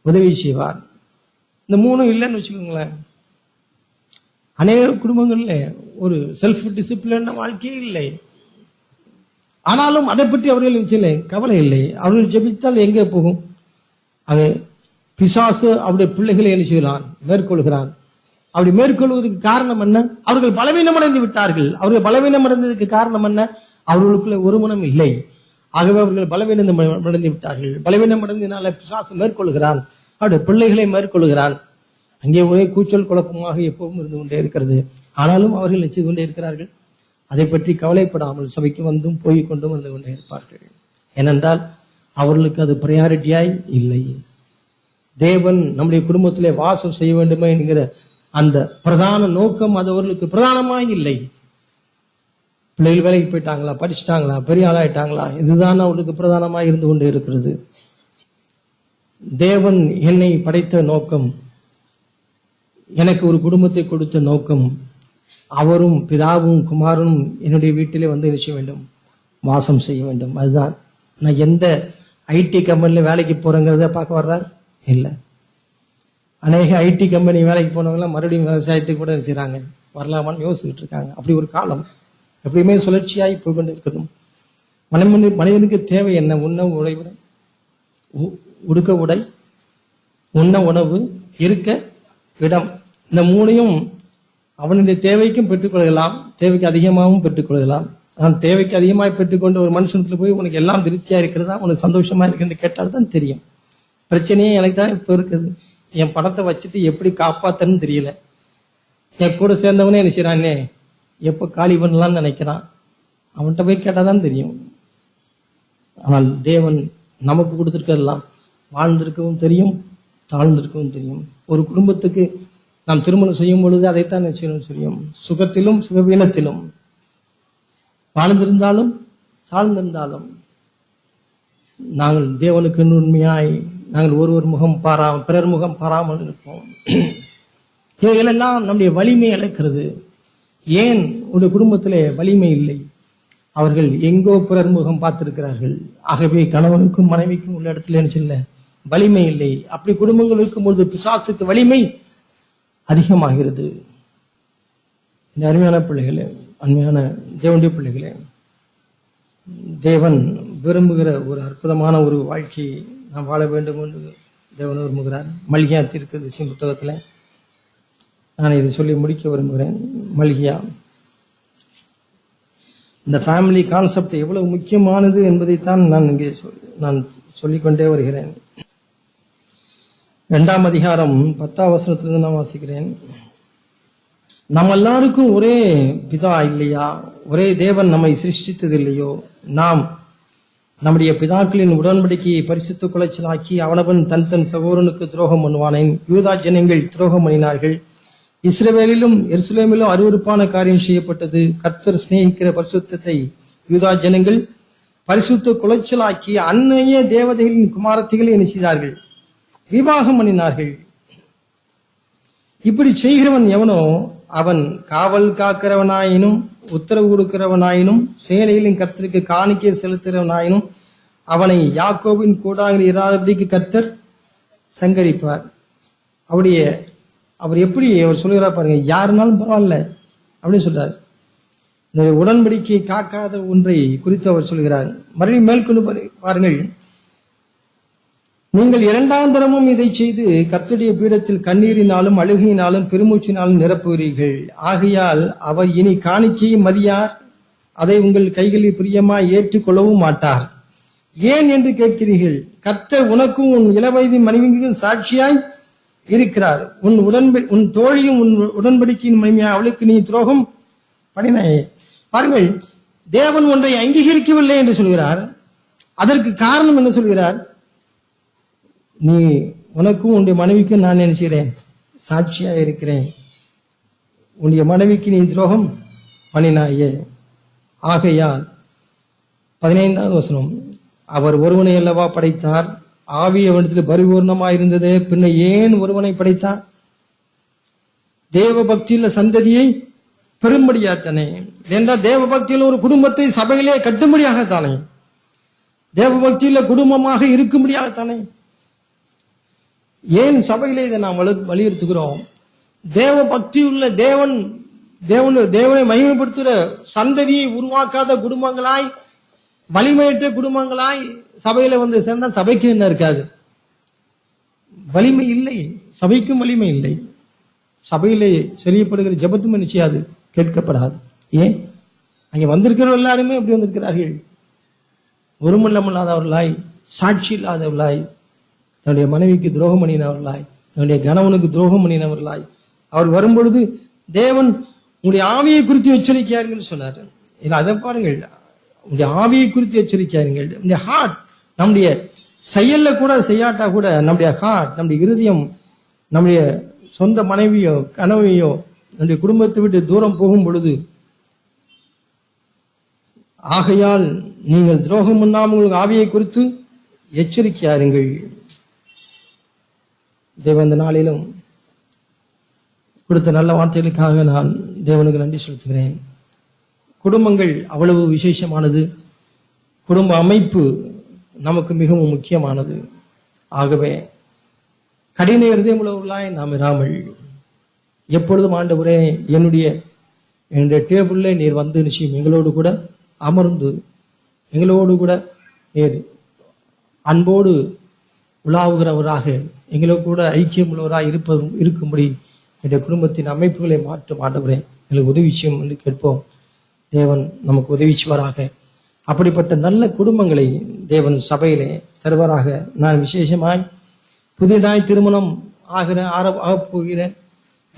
உதவி செய்வார். இந்த 3 இல்லைன்னு வச்சுக்கோங்களேன், அநேக குடும்பங்கள்ல ஒரு செல்ஃப் டிசிப்ளின் வாழ்க்கையே இல்லை. ஆனாலும் அதை பற்றி அவர்கள் கவலை இல்லை. அவர்கள் ஜெபித்தால் எங்கே போகும்? அது பிசாசு அவருடைய பிள்ளைகளை என்ன செய்கிறான்? மேற்கொள்கிறான். அப்படி மேற்கொள்வதற்கு காரணம் என்ன? அவர்கள் பலவீனம் அடைந்து விட்டார்கள். அவர்கள் பலவீனம் அடைந்ததுக்கு காரணம் என்ன? அவர்களுக்குள்ள ஒரு மனம் இல்லை. ஆகவே அவர்கள் பலவீனம் அடைந்து விட்டார்கள். பலவீனம் அடைந்ததினால பிசாசு மேற்கொள்கிறான், அவருடைய பிள்ளைகளை மேற்கொள்கிறான். அங்கே ஒரே கூச்சல் குழப்பமாக எப்பவும் இருந்து கொண்டே இருக்கிறது. ஆனாலும் அவர்கள் செய்து கொண்டே இருக்கிறார்கள். அதை பற்றி கவலைப்படாமல் சபைக்கு வந்தும் போய் கொண்டும் வந்து கொண்டே இருப்பார்கள். ஏனென்றால் அவர்களுக்கு அது பிரையாரிட்டியாய் இல்லை. தேவன் நம்முடைய குடும்பத்திலே வாசம் செய்ய வேண்டுமே என்கிற அந்த பிரதான நோக்கம் அது அவர்களுக்கு பிரதானமாய் இல்லை. பிள்ளைகள் வேலைக்கு போயிட்டாங்களா, படிச்சுட்டாங்களா, பெரிய ஆளாயிட்டாங்களா, இதுதான் அவர்களுக்கு பிரதானமாய் இருந்து கொண்டே இருக்கிறது. தேவன் என்னை படைத்த நோக்கம், எனக்கு ஒரு குடும்பத்தை கொடுத்த நோக்கம், அவரும் பிதாவும் குமாரனும் என்னுடைய வீட்டிலே நிச்சய வேண்டும், வாசம் செய்ய வேண்டும். அதுதான். நான் எந்த ஐடி கம்பெனில வேலைக்கு போறேங்கிறத பார்க்க வர்றார் இல்லை. அநேக ஐடி கம்பெனி வேலைக்கு போனவங்களாம் மறுபடியும் விவசாயத்துக்கு கூட செய்றாங்க, வரலாமான்னு யோசிச்சுட்டு இருக்காங்க. அப்படி ஒரு காலம் எப்படியுமே சுழற்சியாகி போய்கொண்டு இருக்கணும். மனிதனுக்கு தேவை என்ன? உண்ண உடை, உடுக்க உடை, உண்ண உணவு, இருக்க இடம். இந்த 3ஐயும் அவனுடைய தேவைக்கும் பெற்றுக்கொள்ளலாம், தேவைக்கு அதிகமாகவும் பெற்றுக்கொள்ளலாம். நான் தேவைக்கு அதிகமாக பெற்றுக்கொண்டு ஒரு மனுஷனத்துல போய் உனக்கு எல்லாம் திருப்தியா இருக்கிறதா, உனக்கு சந்தோஷமா இருக்குன்னு கேட்டால்தான் தெரியும். பிரச்சனையே எனக்கு தான் இப்ப இருக்குது. என் பணத்தை வச்சுட்டு எப்படி காப்பாத்தன்னு தெரியல. என் கூட சேர்ந்தவனே என்ன செய்யறானே, எப்ப காலி பண்ணலாம்னு நினைக்கிறான். அவன்கிட்ட போய் கேட்டாதான் தெரியும். ஆனால் தேவன் நமக்கு கொடுத்திருக்கலாம் வாழ்ந்திருக்கவும் தெரியும், தாழ்ந்திருக்கவும் தெரியும். ஒரு குடும்பத்துக்கு நாம் திருமணம் செய்யும் பொழுது அதைத்தான் நிச்சயம் செய்யும். சுகத்திலும் சுகவீனத்திலும், வாழ்ந்திருந்தாலும் தாழ்ந்திருந்தாலும் நாங்கள் தேவனுக்கு உண்மையாய் நாங்கள் ஒருவர் முகம் பாராமல் பிறர் முகம் பாராமல் இருப்போம். இவைகளெல்லாம் நம்முடைய வலிமை இழக்கிறது. ஏன் ஒரு குடும்பத்திலே வலிமை இல்லை? அவர்கள் எங்கோ பிறர் முகம் பார்த்திருக்கிறார்கள். ஆகவே கணவனுக்கும் மனைவிக்கும் உள்ள இடத்துல என்ன வலிமை இல்லை. அப்படி குடும்பங்கள் இருக்கும்பொழுது பிசாசுக்கு வலிமை அதிகமாகிறது. இந்த அருமையான பிள்ளைகளே, அருமையான தேவனுடைய பிள்ளைகளே, தேவன் விரும்புகிற ஒரு அற்புதமான ஒரு வாழ்க்கையை நாம் வாழ வேண்டும் என்று தேவன் விரும்புகிறார். மல்கியா தீர்க்கதரிசி புத்தகத்தில் நான் இதை சொல்லி முடிக்க விரும்புகிறேன். மல்கியா இந்த ஃபேமிலி கான்செப்ட் எவ்வளவு முக்கியமானது என்பதைத்தான் நான் இங்கே சொல்லிக்கொண்டே வருகிறேன். 2ஆம் அதிகாரம் 10ஆம் வசனத்திலிருந்து நான் வாசிக்கிறேன். நம்ம எல்லாருக்கும் ஒரே பிதா இல்லையா? ஒரே தேவன் நம்மை சிருஷ்டித்தது இல்லையோ? நாம் நம்முடைய பிதாக்களின் உடன்படிக்கையை பரிசுத்த குலைச்சலாக்கி அவனவன் தன் தன் சகோதரனுக்கு துரோகம் பண்ணுவானேன். யூதா ஜனங்கள் துரோகம் பண்ணினார்கள். இஸ்ரவேலிலும் எருசலேமிலும் அருவருப்பான காரியம் செய்யப்பட்டது. கர்த்தர் சிநேகிக்கிற பரிசுத்தத்தை யூதா ஜனங்கள் பரிசுத்த குலைச்சலாக்கி அன்னைய தேவதைகளின் குமாரத்திகளை என்ன செய்தார்கள்? விவாகம் பண்ணினார்கள். இப்படி செய்கிறவன் எவனோ அவன் காவல் காக்கிறவனாயினும் உத்தரவு கொடுக்கிறவனாயினும் சேனைகளின் கர்த்தருக்கு காணிக்கை செலுத்துகிறவனாயினும் அவனை யாக்கோபின் கூடாங்களில் இராதபடிக்கு கர்த்தர் சங்கரிப்பார். அவர் எப்படி அவர் சொல்லுகிறார் பாருங்க, யாருனாலும் பரவாயில்ல அப்படின்னு சொல்றார். இந்த உடன்படிக்கை காக்காத ஒன்றை குறித்து அவர் சொல்கிறார். மறுபடியும் மேற்கொண்டு பாருங்கள், நீங்கள் 2ஆம் தரமும் இதை செய்து கர்த்தருடைய பீடத்தில் கண்ணீரினாலும் அழுகையினாலும் பெருமூச்சினாலும் நிரப்புகிறீர்கள். ஆகையால் அவர் இனி காணிக்கையை மதியார், அதை உங்கள் கைகளில் பிரியமாய் ஏற்றுக்கொள்ளவும் மாட்டார். ஏன் என்று கேட்கிறீர்கள்? கர்த்தர் உனக்கும் உன் இளவயது மனைவிக்கும் சாட்சியாய் இருக்கிறார். உன் தோழியும் உன் உடன்படிக்கையின் மனைவியா அவளுக்கு நீ துரோகம் பண்ணினாயே. பாருங்கள், தேவன் ஒன்றை அங்கீகரிக்கவில்லை என்று சொல்கிறார். அதற்கு காரணம் என்ன சொல்கிறார்? நீ உனக்கும் உன்னுடைய மனைவிக்கும் நான் நினைக்கிறேன் சாட்சியா இருக்கிறேன். உன்னுடைய மனைவிக்கு நீ துரோகம் பண்ணினாயே. ஆகையால் 15ஆவது வசனம், அவர் ஒருவனை அல்லவா படைத்தார், ஆவி அவனிடத்தில் பரிபூர்ணமாயிருந்தது, பின்ன ஏன் ஒருவனை படைத்தார்? தேவ பக்தியுள்ள சந்ததியை பெரும்படியாத்தானே. என்றால் தேவ பக்தியில் ஒரு குடும்பத்தை சபையிலே கட்டும்படியாகத்தானே, தேவ பக்தியுள்ள குடும்பமாக இருக்கும்படியாகத்தானே. ஏன் சபையிலே இதை நாம் வலியுறுத்துகிறோம்? தேவ பக்தியுள்ள தேவனை மகிமைப்படுத்துகிற சந்ததியை உருவாக்காத குடும்பங்களாய், வலிமையற்ற குடும்பங்களாய் சபையில வந்து சேர்ந்தா சபைக்கு என்ன இருக்காது? வலிமை இல்லை, சபைக்கும் வலிமை இல்லை. சபையிலே செய்யப்படுகிற ஜெபத்தும் நிச்சயாது, கேட்கப்படாது. ஏன்? அங்கே வந்திருக்கிற எல்லாருமே எப்படி வந்திருக்கிறார்கள்? ஒருமல்லமில்லாதவர்களாய், சாட்சி இல்லாதவர்களாய், தன்னுடைய மனைவிக்கு துரோகம் பண்ணினவர்களாய், தன்னுடைய கணவனுக்கு துரோகம் பண்ணினவர்களாய் அவர் வரும்பொழுது தேவன் உங்களுடைய ஆவியை குறித்து எச்சரிக்கையாருங்கள் சொன்னார். அதை பாருங்கள், உங்களுடைய ஆவியை குறித்து எச்சரிக்கையாருங்கள். நம்முடைய ஹார்ட், நம்முடைய செயல்ல கூட செய்யாட்டா கூட நம்முடைய ஹார்ட், நம்முடைய இருதயம், நம்முடைய சொந்த மனைவியோ கணவையோ நம்முடைய குடும்பத்தை விட்டு தூரம் போகும் பொழுது, ஆகையால் நீங்கள் துரோகம் பண்ணாமல் உங்களுக்கு ஆவியை குறித்து எச்சரிக்கையாருங்கள். தேவன் இந்த நாளிலும் கொடுத்த நல்ல வார்த்தைகளுக்காக நான் தேவனுக்கு நன்றி செலுத்துகிறேன். குடும்பங்கள் அவ்வளவு விசேஷமானது. குடும்ப அமைப்பு நமக்கு மிகவும் முக்கியமானது. ஆகவே கடின இருதயம் உள்ளவர்களாய் நாம் இராமல் எப்பொழுதும் ஆண்டவரே என்னுடைய டேபிள்ல நீர் வந்து நிச்சயம் எங்களோடு கூட அமர்ந்து எங்களோடு கூட நீர் அன்போடு உலாவுகிறவராக எங்களோடு கூட ஐக்கியம் உள்ளவராக இருக்கும்படி என்னுடைய குடும்பத்தின் அமைப்புகளை மாற்றும் ஆண்டவரே எங்களுக்கு உதவி செய்யும் என்று கேட்போம். தேவன் நமக்கு உதவி செய்வாராக. அப்படிப்பட்ட நல்ல குடும்பங்களை தேவன் சபையிலே தருவாராக. நான் விசேஷமாய் புதிதாய் திருமணம் ஆகப் போகிறேன்,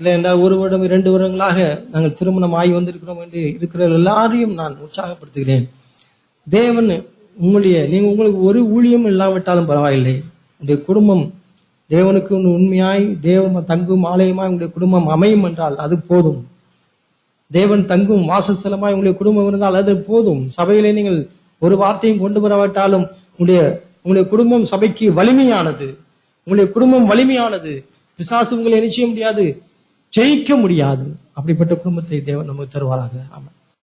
இல்லை என்றால் 1 வருடம் 2 வருடங்களாக நாங்கள் திருமணம் ஆகி வந்திருக்கிறோம் என்று இருக்கிற எல்லாரையும் நான் உற்சாகப்படுத்துகிறேன். தேவன் உங்களுக்கு ஒரு ஊழியம் இல்லாவிட்டாலும் பரவாயில்லை, உங்களுடைய குடும்பம் தேவனுக்கு உண்மையாய் தேவன் தங்கும் ஆலயமாய் உங்களுடைய குடும்பம் அமையும் என்றால் அது போதும். தேவன் தங்கும் வாசஸ்தலமாய் உங்களுடைய குடும்பம் இருந்தால் அது போதும். சபையிலே நீங்கள் ஒரு வார்த்தையும் கொண்டு வரவிட்டாலும் உங்களுடைய குடும்பம் சபைக்கு வலிமையானது. உங்களுடைய குடும்பம் வலிமையானது. பிசாசு உங்களை என்ன செய்ய முடியாது, ஜெயிக்க முடியாது. அப்படிப்பட்ட குடும்பத்தை தேவன் நமக்கு தருவாராக. ஆமாம்.